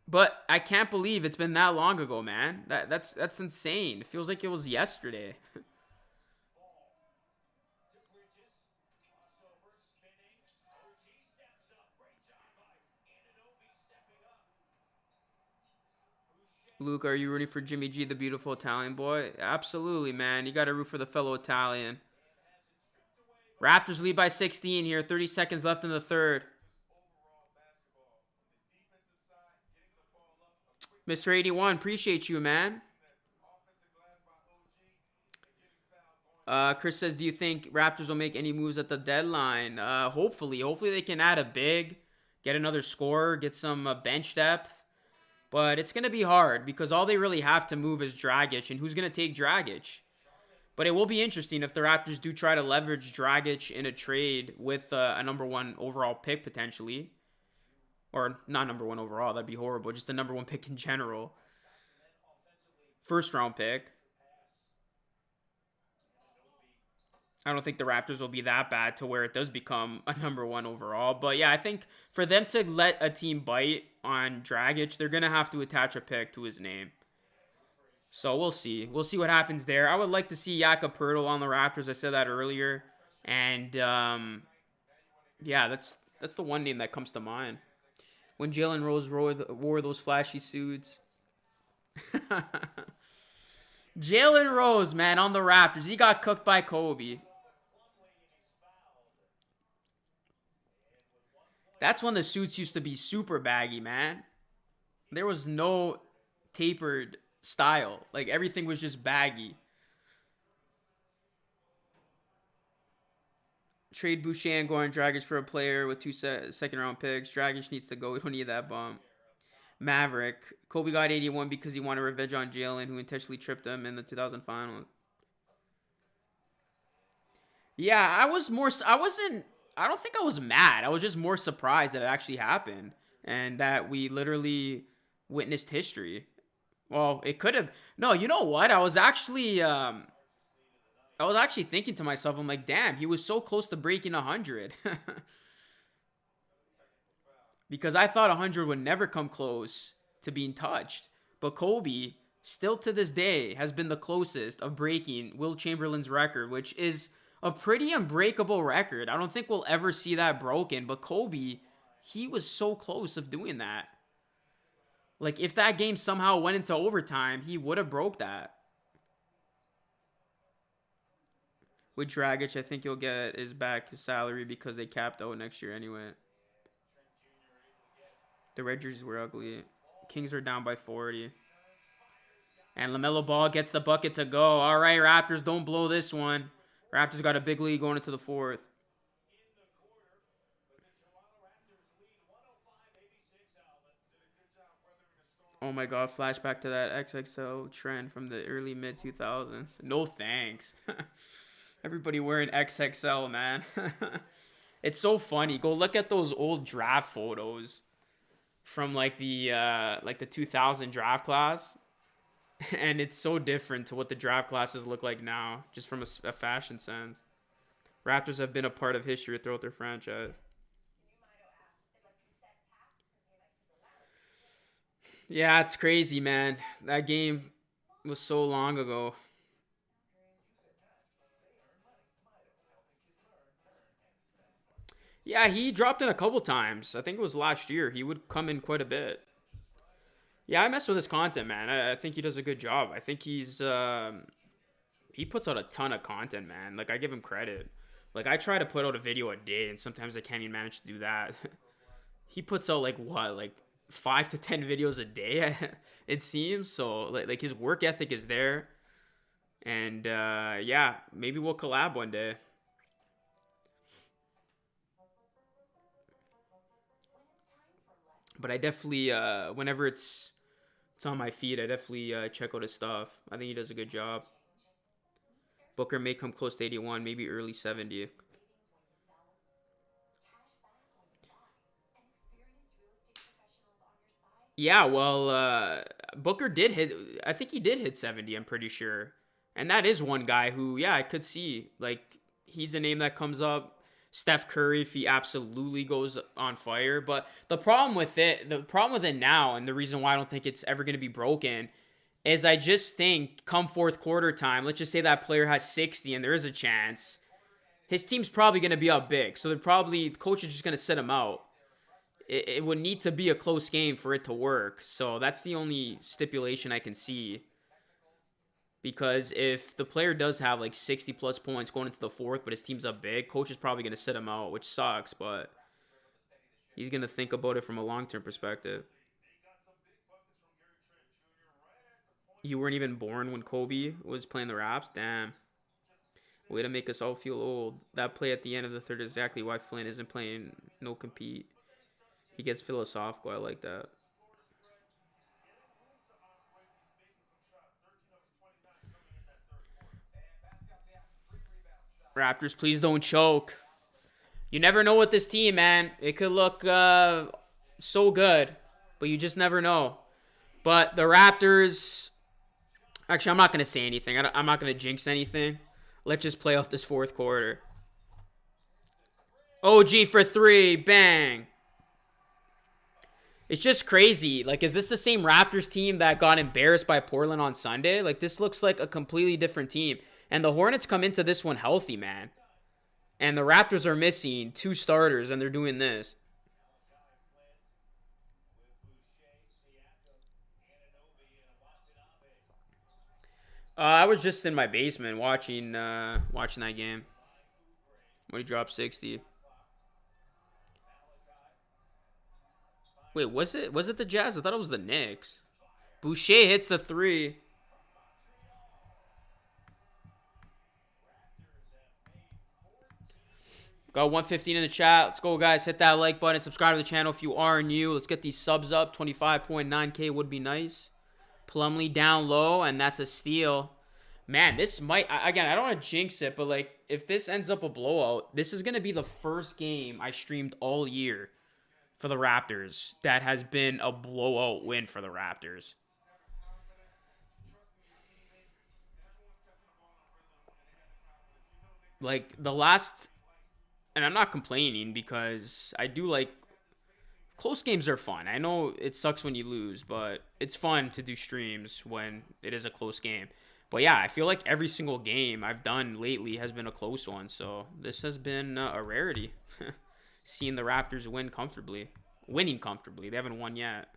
But I can't believe it's been that long ago, man. That's insane. It feels like it was yesterday. Luke, are you rooting for Jimmy G, the beautiful Italian boy? Absolutely, man. You got to root for the fellow Italian. Raptors lead by 16 here. 30 seconds left in the third. Mr. 81, appreciate you, man. Chris says, do you think Raptors will make any moves at the deadline? Hopefully. Hopefully they can add a big, get another scorer, get some bench depth. But it's going to be hard because all they really have to move is Dragic. And who's going to take Dragic? But it will be interesting if the Raptors do try to leverage Dragic in a trade with a #1 overall pick potentially. Or not #1 overall. That'd be horrible. Just the #1 pick in general. First round pick. I don't think the Raptors will be that bad to where it does become a #1 overall. But yeah, I think for them to let a team bite on Dragic, they're going to have to attach a pick to his name. So we'll see. We'll see what happens there. I would like to see Jakob Poeltl on the Raptors. I said that earlier. And yeah, that's the one name that comes to mind. When Jalen Rose wore those flashy suits. Jalen Rose, man, on the Raptors. He got cooked by Kobe. That's when the suits used to be super baggy, man. There was no tapered style. Like, everything was just baggy. Trade Boucher and Goran Dragic for a player with 2 second-round picks. Dragic needs to go. We don't need that bump. Maverick. Kobe got 81 because he wanted revenge on Jalen, who intentionally tripped him in the 2000 finals. Yeah, I don't think I was mad. I was just more surprised that it actually happened and that we literally witnessed history. Well, it could have. No, you know what? I was actually thinking to myself, I'm like, damn, he was so close to breaking 100. Because I thought 100 would never come close to being touched. But Kobe, still to this day, has been the closest of breaking Wilt Chamberlain's record, which is a pretty unbreakable record. I don't think we'll ever see that broken. But Kobe, he was so close of doing that. Like, if that game somehow went into overtime, he would have broke that. With Dragic, I think he'll get his salary because they capped out next year anyway. The red jerseys were ugly. Kings are down by 40. And LaMelo Ball gets the bucket to go. All right, Raptors, don't blow this one. Raptors got a big lead going into the fourth. Oh my god, flashback to that XXL trend from the early mid-2000s. No thanks. Everybody wearing XXL, man. It's so funny. Go look at those old draft photos from like the 2000 draft class. And it's so different to what the draft classes look like now, just from a fashion sense. Raptors have been a part of history throughout their franchise. Yeah, it's crazy, man. That game was so long ago. Yeah, he dropped in a couple times. I think it was last year. He would come in quite a bit. Yeah, I mess with his content, man. I think he does a good job. I think he puts out a ton of content, man. Like, I give him credit. Like, I try to put out a video a day, and sometimes I can't even manage to do that. He puts out, like, what? Like, 5 to 10 videos a day, it seems. So, like his work ethic is there. And, yeah, maybe we'll collab one day. But I definitely, whenever it's on my feed, I definitely check out his stuff. I think he does a good job. Booker may come close to 81, maybe early 70. Yeah, well, Booker did hit, I think he did hit 70, I'm pretty sure. And that is one guy who, yeah, I could see. Like, he's a name that comes up. Steph Curry, if he absolutely goes on fire. But the problem with it now, and the reason why I don't think it's ever going to be broken, is I just think come fourth quarter time, let's just say that player has 60 and there is a chance, his team's probably going to be up big. So the coach is just going to sit him out. It would need to be a close game for it to work. So that's the only stipulation I can see. Because if the player does have like 60 plus points going into the fourth, but his team's up big, coach is probably going to sit him out, which sucks, but he's going to think about it from a long-term perspective. You weren't even born when Kobe was playing the Raps? Damn. Way to make us all feel old. That play at the end of the third is exactly why Flynn isn't playing no compete. He gets philosophical. I like that. Raptors, please don't choke. You never know with this team, man. It could look so good, but you just never know. But the Raptors... Actually, I'm not going to say anything. I'm not going to jinx anything. Let's just play off this fourth quarter. OG for 3. Bang. It's just crazy. Like, is this the same Raptors team that got embarrassed by Portland on Sunday? Like, this looks like a completely different team. And the Hornets come into this one healthy, man. And the Raptors are missing 2 starters, and they're doing this. I was just in my basement watching that game when he dropped 60. Wait, was it the Jazz? I thought it was the Knicks. Boucher hits the 3. Got 115 in the chat. Let's go, guys. Hit that like button. Subscribe to the channel if you are new. Let's get these subs up. 25.9K would be nice. Plumlee down low, and that's a steal. Man, this might... Again, I don't want to jinx it, but, like, if this ends up a blowout, this is going to be the first game I streamed all year for the Raptors that has been a blowout win for the Raptors. Like, the last... And I'm not complaining because I do like... Close games are fun. I know it sucks when you lose, but it's fun to do streams when it is a close game. But yeah, I feel like every single game I've done lately has been a close one. So this has been a rarity. Seeing the Raptors win comfortably. Winning comfortably. They haven't won yet.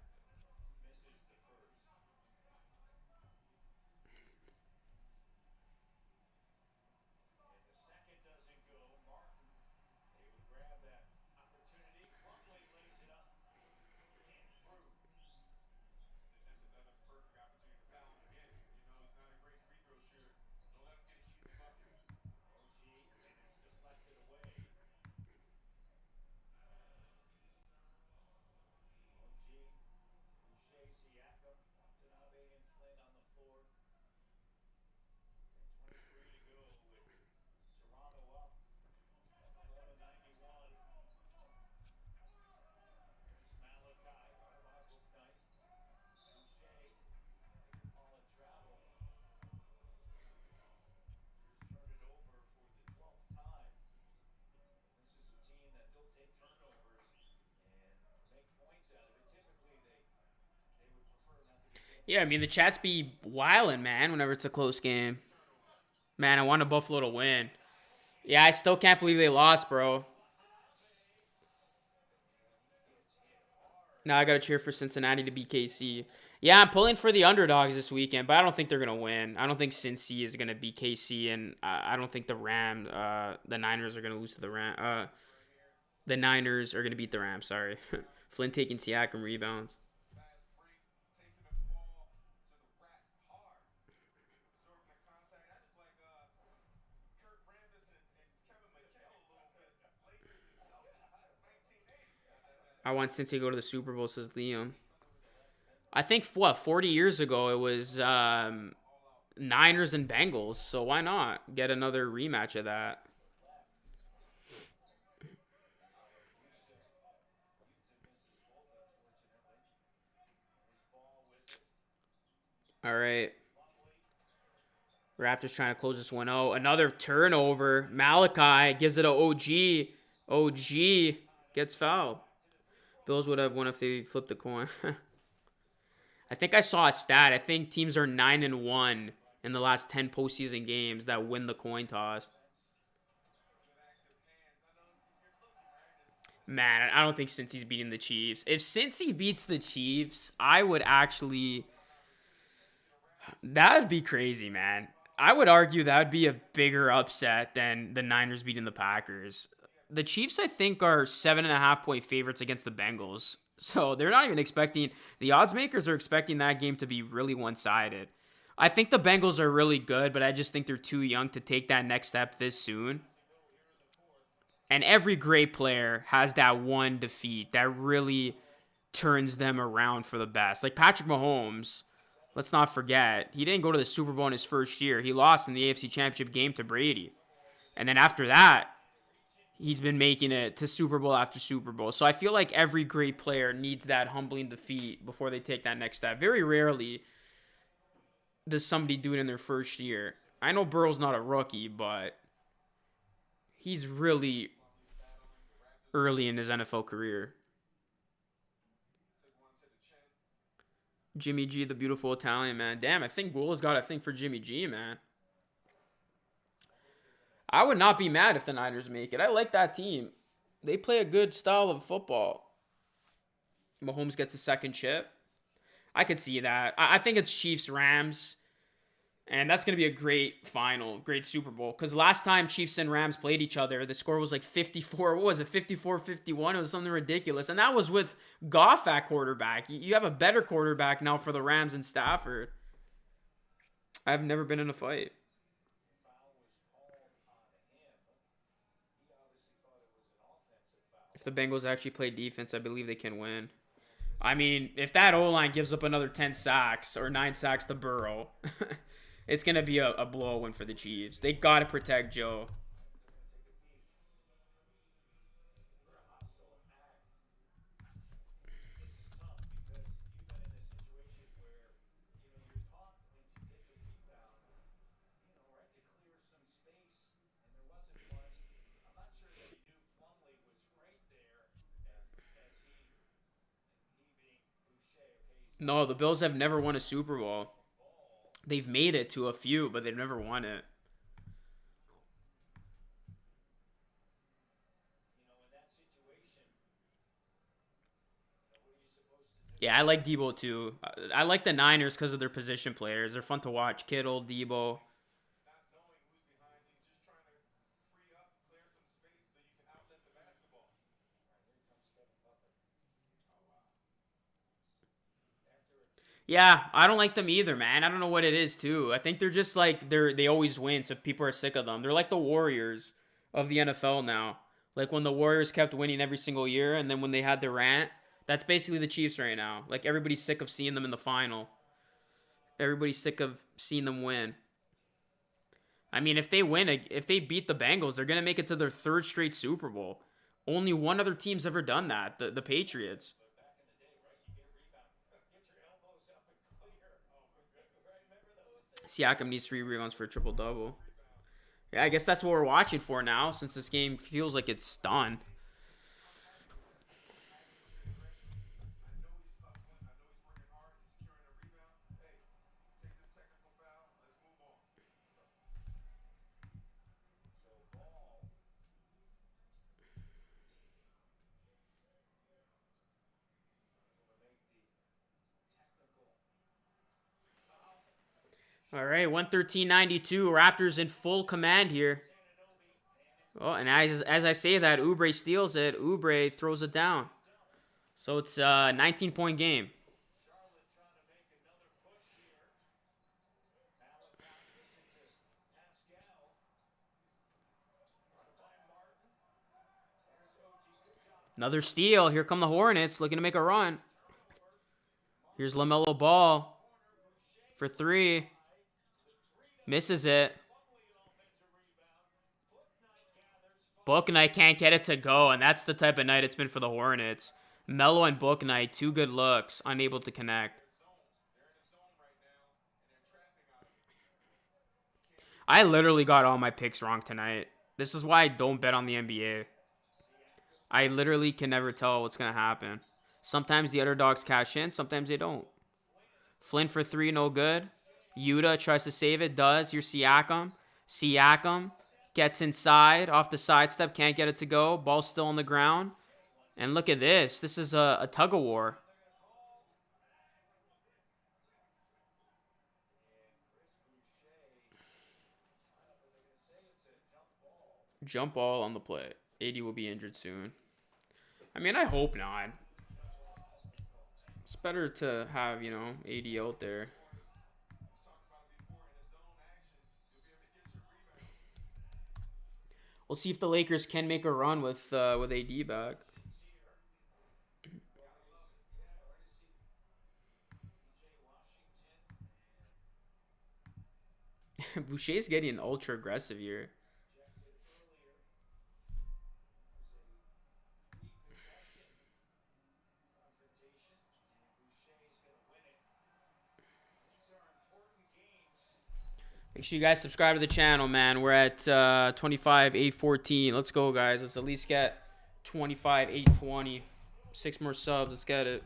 Yeah, I mean, the chats be wildin', man, whenever it's a close game. Man, I wanted Buffalo to win. Yeah, I still can't believe they lost, bro. Now I got to cheer for Cincinnati to beat KC. Yeah, I'm pulling for the underdogs this weekend, but I don't think they're going to win. I don't think Cincy is going to beat KC, and I don't think the Niners are going to lose to the Rams. The Niners are going to beat the Rams, sorry. Flynn taking Siakam rebounds. I want Cincy to go to the Super Bowl, says Liam. I think, 40 years ago it was Niners and Bengals, so why not get another rematch of that? All right. Raptors trying to close this 1-0. Another turnover. Malachi gives it to OG. OG gets fouled. Bills would have won if they flipped the coin. I think I saw a stat. I think teams are 9-1 in the last 10 postseason games that win the coin toss. Man, I don't think Cincy's beating the Chiefs. If Cincy beats the Chiefs, I would actually... That would be crazy, man. I would argue that would be a bigger upset than the Niners beating the Packers. The Chiefs, I think, are 7.5-point favorites against the Bengals. So they're not even expecting... The odds makers are expecting that game to be really one-sided. I think the Bengals are really good, but I just think they're too young to take that next step this soon. And every great player has that one defeat that really turns them around for the best. Like Patrick Mahomes, let's not forget, he didn't go to the Super Bowl in his first year. He lost in the AFC Championship game to Brady. And then after that, he's been making it to Super Bowl after Super Bowl. So I feel like every great player needs that humbling defeat before they take that next step. Very rarely does somebody do it in their first year. I know Burrow's not a rookie, but he's really early in his NFL career. Jimmy G, the beautiful Italian, man. Damn, I think Gula's got a thing for Jimmy G, man. I would not be mad if the Niners make it. I like that team. They play a good style of football. Mahomes gets a second chip. I could see that. I think it's Chiefs-Rams. And that's going to be a great final, great Super Bowl. Because last time Chiefs and Rams played each other, the score was like 54. What was it? 54-51. It was something ridiculous. And that was with Goff at quarterback. You have a better quarterback now for the Rams and Stafford. I've never been in a fight. If the Bengals actually play defense, I believe they can win. I mean, if that O-line gives up another 10 sacks or 9 sacks to Burrow... It's going to be a blow win for the Chiefs. They got to protect Joe. No, the Bills have never won a Super Bowl. They've made it to a few, but they've never won it. Yeah, I like Debo too. I like the Niners because of their position players. They're fun to watch. Kittle, Debo. Yeah, I don't like them either, man. I don't know what it is too. I think they're just like they always win, so people are sick of them. They're like the Warriors of the NFL now. Like when the Warriors kept winning every single year, and then when they had the rant, that's basically the Chiefs right now. Like everybody's sick of seeing them in the final. Everybody's sick of seeing them win. I mean, if they win, if they beat the Bengals, they're gonna make it to their 3rd straight Super Bowl. Only one other team's ever done that, the Patriots. Siakam needs 3 rebounds for a triple-double. Yeah, I guess that's what we're watching for now, since this game feels like it's done. All right, 113.92. Raptors in full command here. Oh, and as I say that, Oubre steals it. Oubre throws it down. So it's a 19-point game. Another steal. Here come the Hornets looking to make a run. Here's LaMelo Ball for three. Misses it. Bouknight can't get it to go, and that's the type of night it's been for the Hornets. Melo and Bouknight, two good looks, unable to connect. I literally got all my picks wrong tonight. This is why I don't bet on the NBA. I literally can never tell what's going to happen. Sometimes the underdogs cash in, sometimes they don't. Flynn for three, no good. Yuta tries to save it, does. Here's Siakam. Siakam gets inside, off the sidestep, can't get it to go. Ball's still on the ground. And look at this. This is a tug-of-war. Jump ball on the play. AD will be injured soon. I mean, I hope not. It's better to have, you know, AD out there. We'll see if the Lakers can make a run with AD back. Boucher's getting ultra aggressive here. Make sure you guys subscribe to the channel, man. We're at 25,814. Let's go, guys. Let's at least get 25,820. 6 more subs. Let's get it.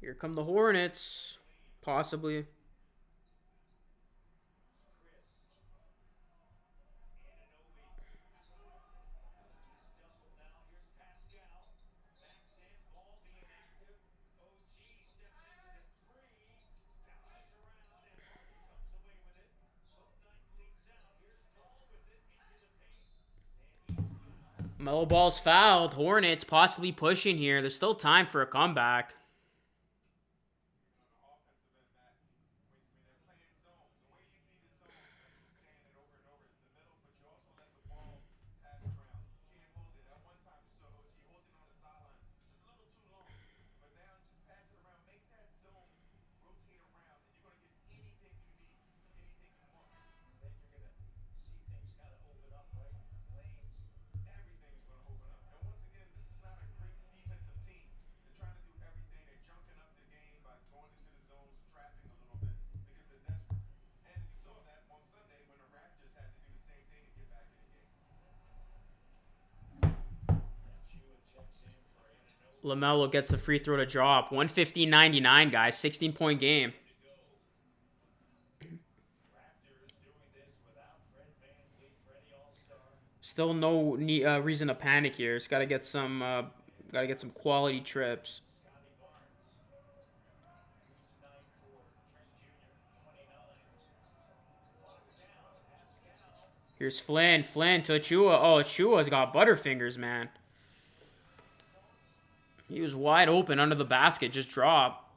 Here come the Hornets. Possibly. Melo Ball's fouled. Hornets possibly pushing here. There's still time for a comeback. LaMelo gets the free throw to drop. 115.99, guys. 16-point game. Still no reason to panic here. It's got to get some quality trips. Here's Flynn. Flynn to Achua. Oh, Achua's got butterfingers, man. He was wide open under the basket. Just drop.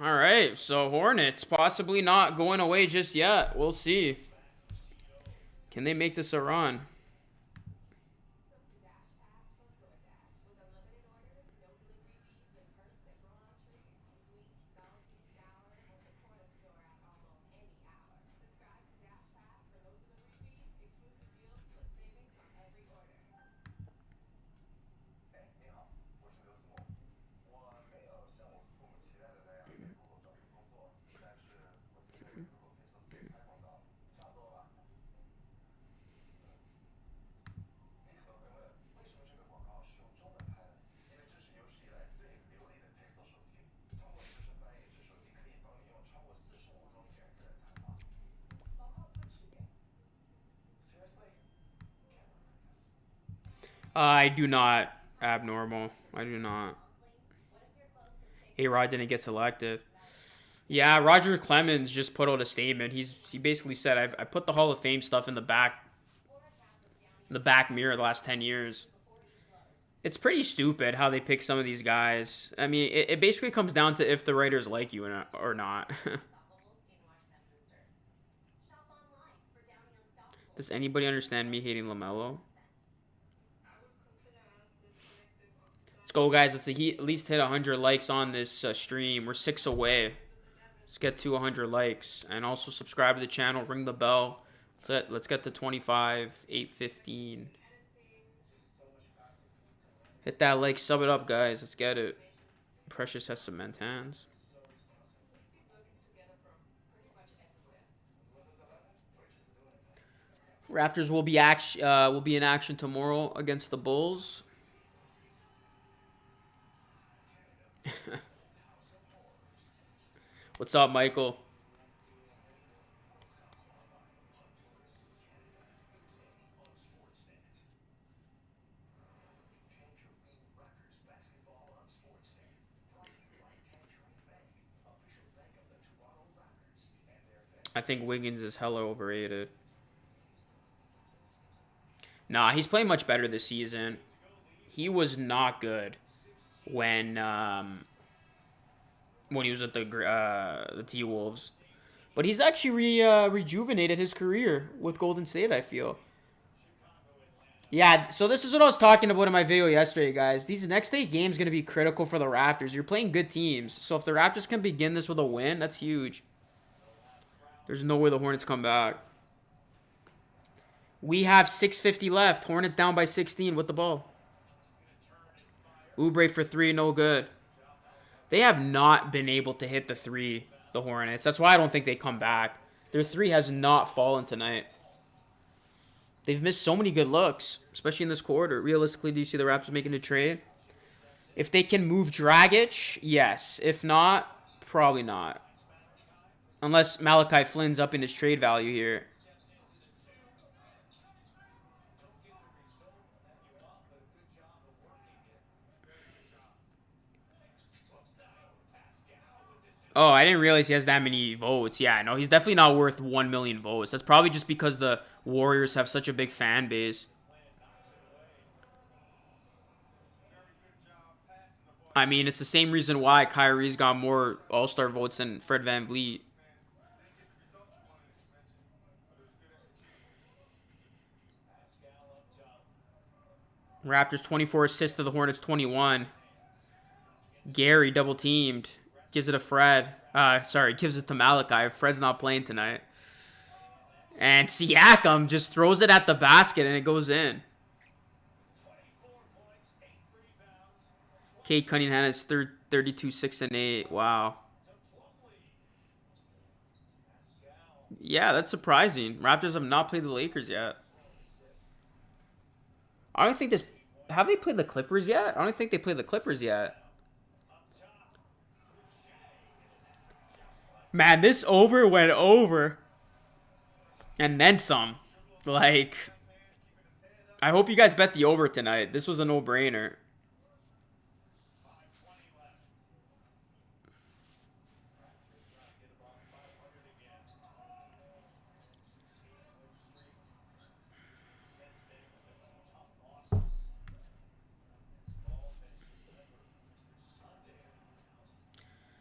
All right, so Hornets possibly not going away just yet. We'll see. Can they make this a run? I do not. Abnormal. I do not. A-Rod didn't get selected. Yeah, Roger Clemens just put out a statement. He basically said, I put the Hall of Fame stuff in the back mirror the last 10 years. It's pretty stupid how they pick some of these guys. I mean, it basically comes down to if the writers like you or not. Does anybody understand me hating LaMelo? Let's go, guys. Let's at least hit 100 likes on this stream. We're 6 away. Let's get to 100 likes. And also subscribe to the channel. Ring the bell. Let's get to 25, 815. Hit that like. Sub it up, guys. Let's get it. Precious has cement hands. Raptors will be in action tomorrow against the Bulls. What's up, Michael? I think Wiggins is hella overrated. Nah, he's playing much better this season. He was not good when he was at the T-Wolves. But he's actually rejuvenated his career with Golden State, I feel. Yeah, so this is what I was talking about in my video yesterday, guys. These next 8 games going to be critical for the Raptors. You're playing good teams. So if the Raptors can begin this with a win, that's huge. There's no way the Hornets come back. We have 6:50 left. Hornets down by 16 with the ball. Oubre for 3, no good. They have not been able to hit the 3, the Hornets. That's why I don't think they come back. Their 3 has not fallen tonight. They've missed so many good looks, especially in this quarter. Realistically, do you see the Raptors making a trade? If they can move Dragic, yes. If not, probably not. Unless Malachi Flynn's up in his trade value here. Oh, I didn't realize he has that many votes. Yeah, no, he's definitely not worth 1 million votes. That's probably just because the Warriors have such a big fan base. I mean, it's the same reason why Kyrie's got more All-Star votes than Fred VanVleet. Raptors 24 assists to the Hornets 21. Gary double teamed. Gives it to Fred. Gives it to Malachi. Fred's not playing tonight. And Siakam just throws it at the basket and it goes in. Kate Cunningham is 32, 6, and 8. Wow. Yeah, that's surprising. Raptors have not played the Lakers yet. I don't think this... Have they played the Clippers yet? I don't think they played the Clippers yet. Man, this over went over. And then some. Like, I hope you guys bet the over tonight. This was a no-brainer.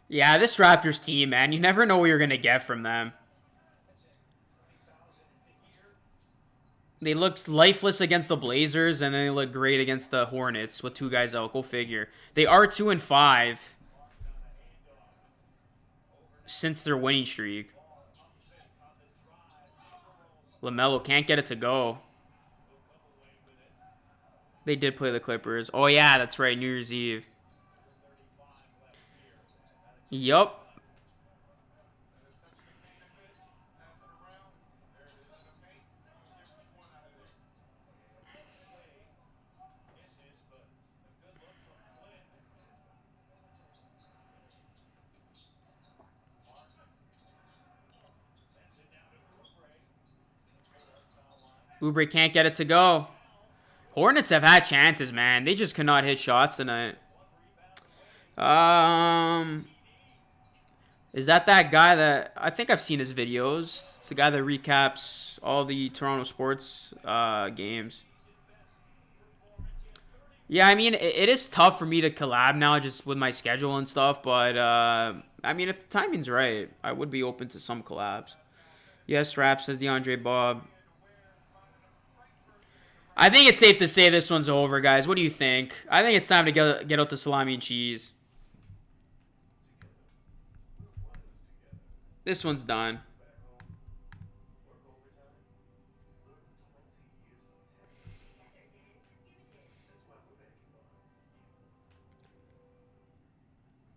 Yeah, this Raptors team, man, you never know what you're going to get from them. They looked lifeless against the Blazers, and then they look great against the Hornets with 2 guys out. Go figure. They are 2-5 since their winning streak. LaMelo can't get it to go. They did play the Clippers. Oh, yeah, that's right. New Year's Eve. Yup. Oubre can't get it to go. Hornets have had chances, man. They just could not hit shots tonight. Is that guy that... I think I've seen his videos. It's the guy that recaps all the Toronto sports games. Yeah, I mean, it is tough for me to collab now just with my schedule and stuff. But, I mean, if the timing's right, I would be open to some collabs. Yes, Rap, says DeAndre Bob. I think it's safe to say this one's over, guys. What do you think? I think it's time to get out the salami and cheese. This one's done.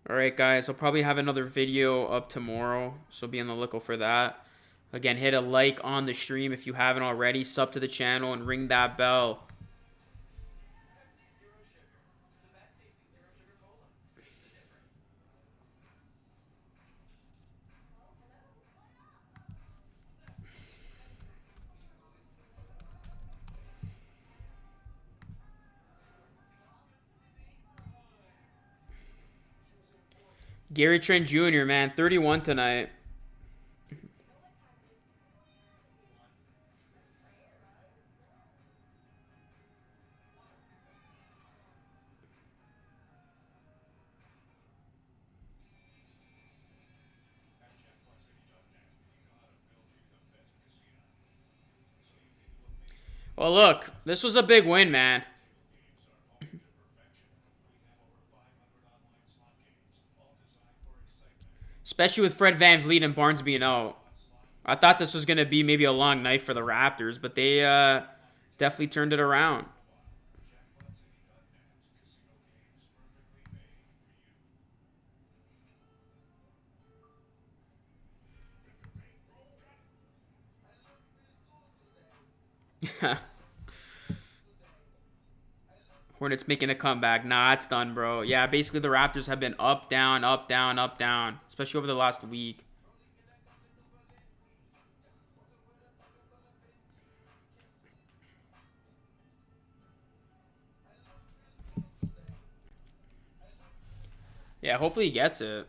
Alright, guys. I'll probably have another video up tomorrow, so be on the lookout for that. Again, hit a like on the stream if you haven't already. Sub to the channel and ring that bell. Gary Trent Jr., man. 31 tonight. Well, look. This was a big win, man. Especially with Fred VanVleet and Barnes being out. I thought this was going to be maybe a long night for the Raptors, but they definitely turned it around. Hornets making a comeback. Nah, it's done, bro. Yeah, basically the Raptors have been up, down, up, down, up, down. Especially over the last week. Yeah, hopefully he gets it.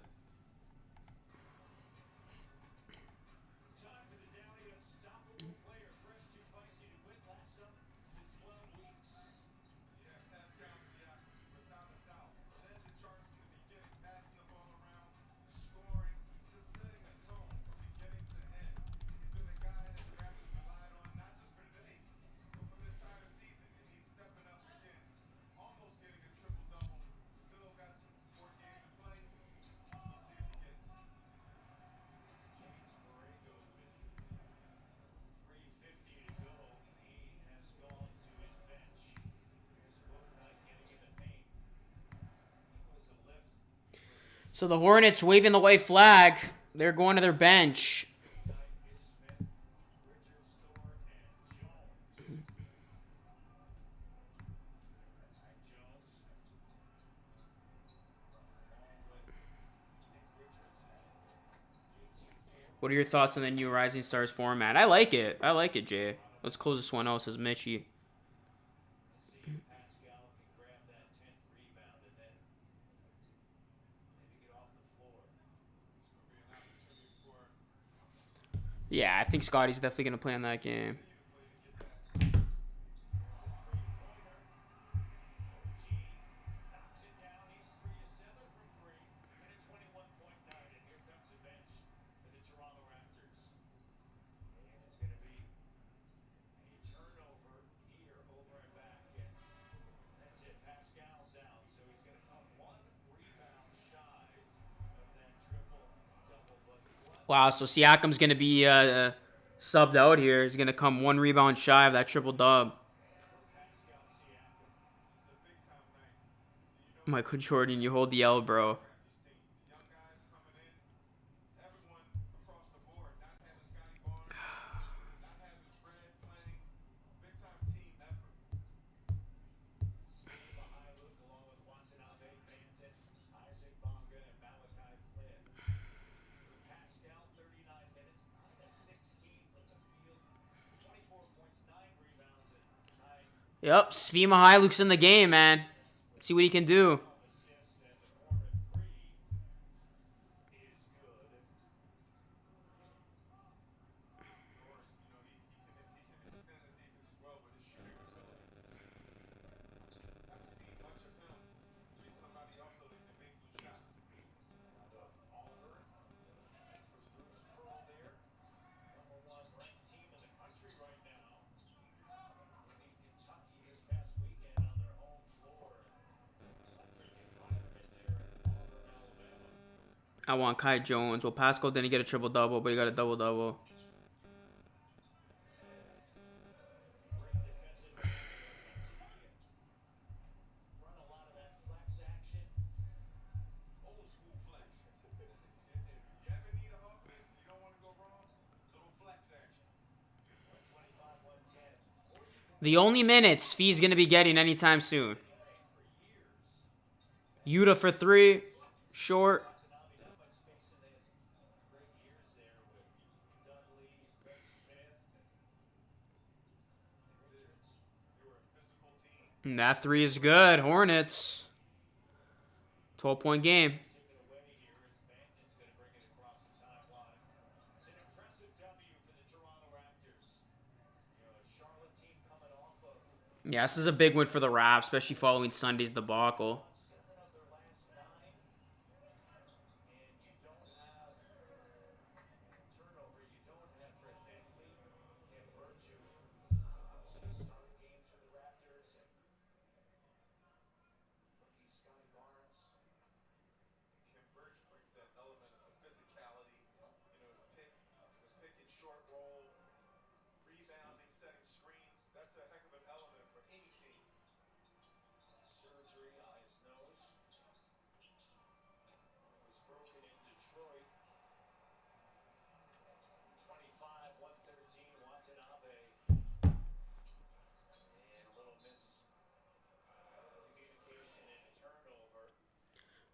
So the Hornets waving the white flag. They're going to their bench. What are your thoughts on the new Rising Stars format? I like it. I like it, Jay. Let's close this one out, says Mitchie. Yeah, I think Scotty's definitely going to play in that game. Wow, so Siakam's going to be subbed out here. He's going to come 1 rebound shy of that triple dub. Michael Jordan, you hold the L, bro. Yep, Svi Mihailuk's in the game, man. See what he can do. I want Kai Jones. Well, Pascal didn't get a triple-double, but he got a double-double. The only minutes Svi's going to be getting anytime soon. Yuta for 3. Short. And that 3 is good. Hornets. 12-point game. Yeah, this is a big win for the Raps, especially following Sunday's debacle.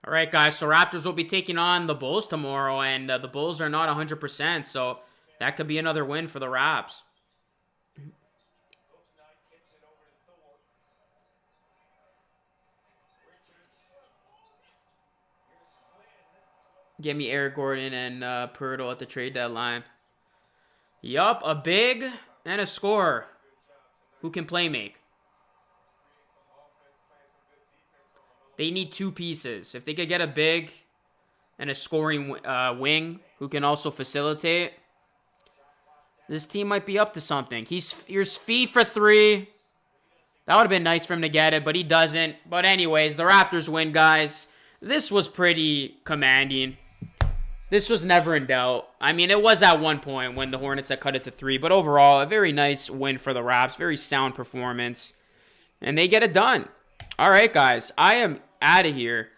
All right, guys, so Raptors will be taking on the Bulls tomorrow, and the Bulls are not 100%, so that could be another win for the Raps. Give me Eric Gordon and Pirtle at the trade deadline. Yup, a big and a scorer who can play make. They need 2 pieces. If they could get a big and a scoring wing who can also facilitate, this team might be up to something. Here's Svi for 3. That would have been nice for him to get it, but he doesn't. But anyways, the Raptors win, guys. This was pretty commanding. This was never in doubt. I mean, it was at one point when the Hornets had cut it to 3, but overall, a very nice win for the Raps. Very sound performance. And they get it done. All right, guys. I am out of here.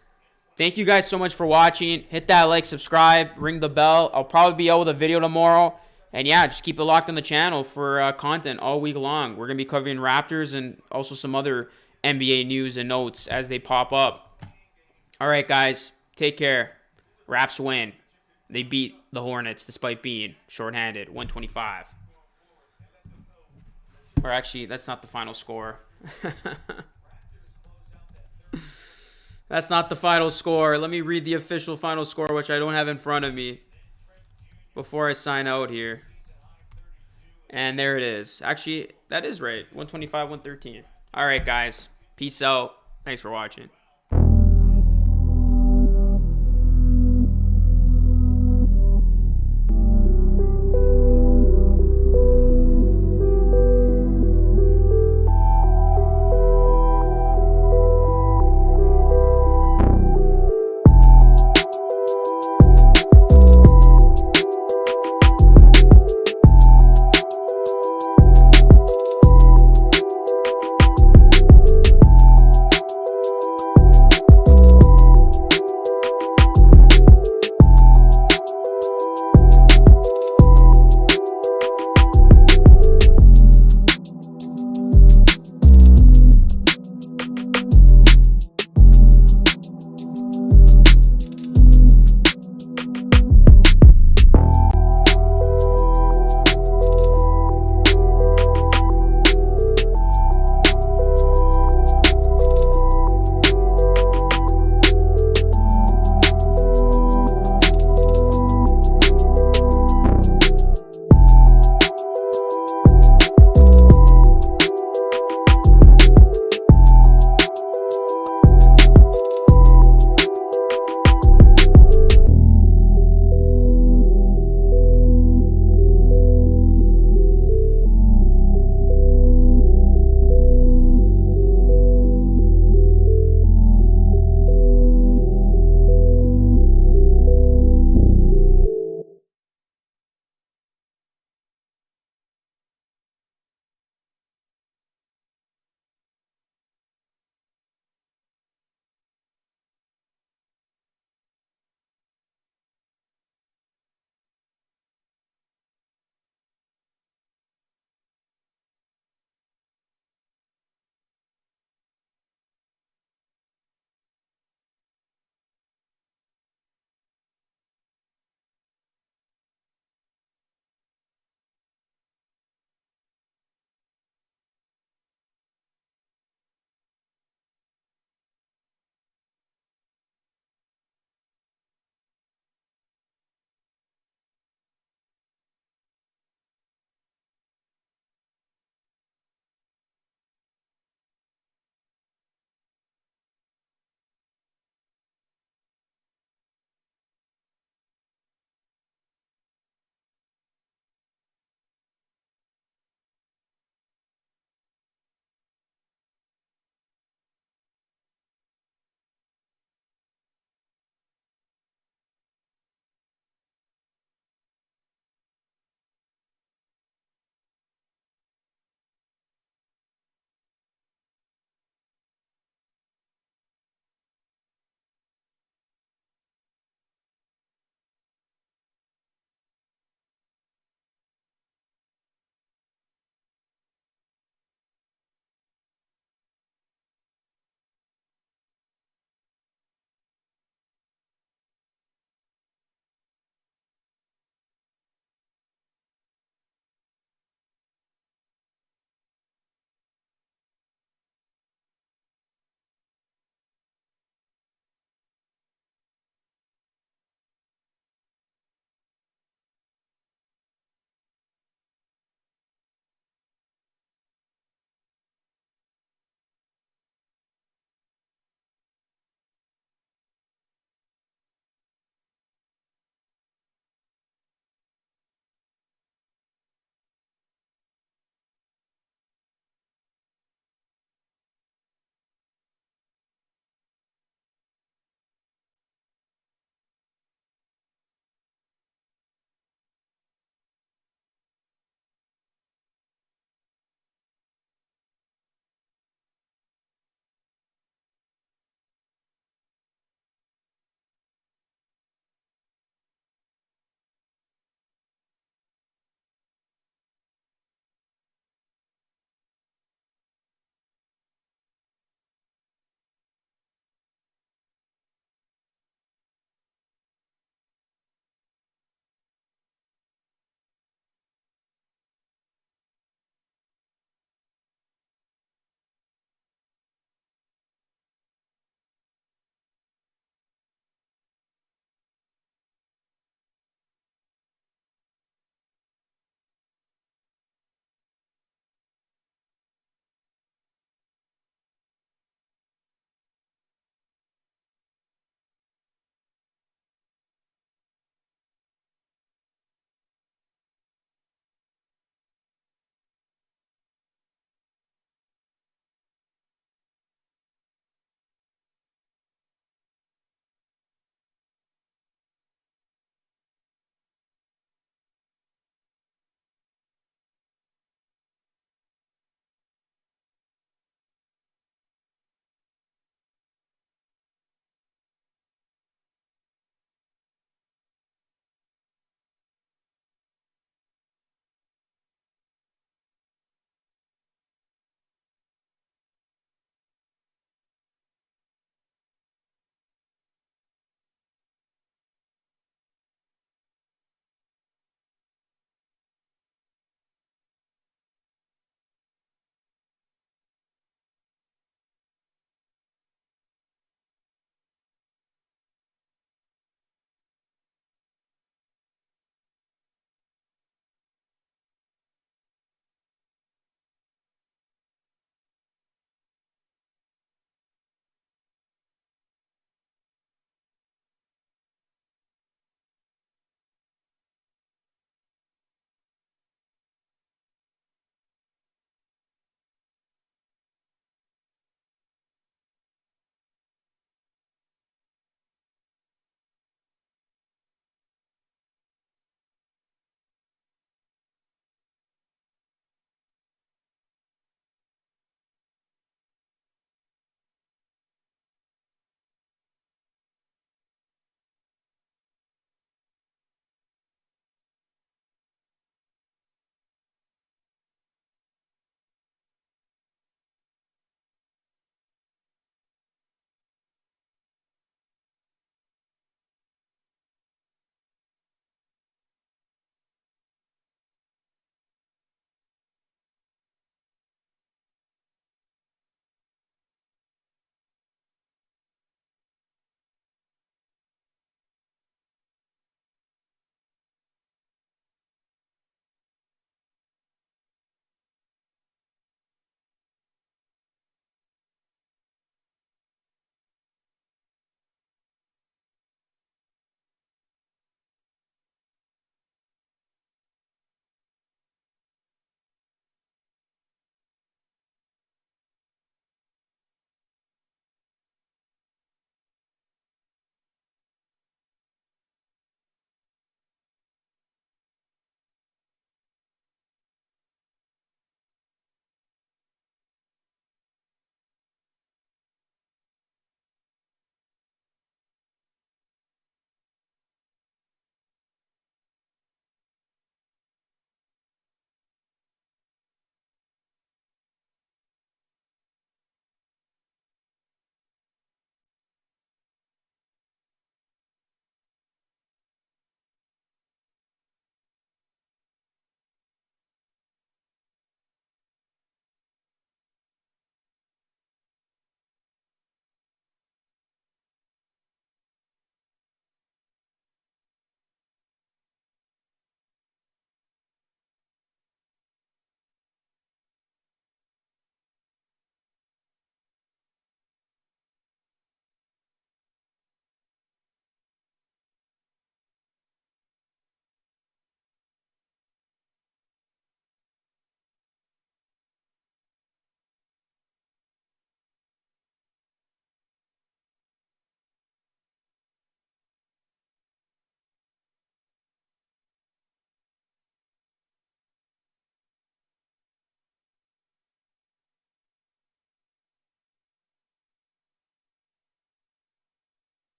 Thank you guys so much for watching. Hit that like, subscribe, ring the bell. I'll probably be out with a video tomorrow. And yeah, just keep it locked on the channel for content all week long. We're going to be covering Raptors and also some other NBA news and notes as they pop up. All right, guys. Take care. Raps win. They beat the Hornets despite being shorthanded, 125. Or actually, that's not the final score. That's not the final score. Let me read the official final score, which I don't have in front of me before I sign out here. And there it is. Actually, that is right. 125, 113. All right, guys. Peace out. Thanks for watching.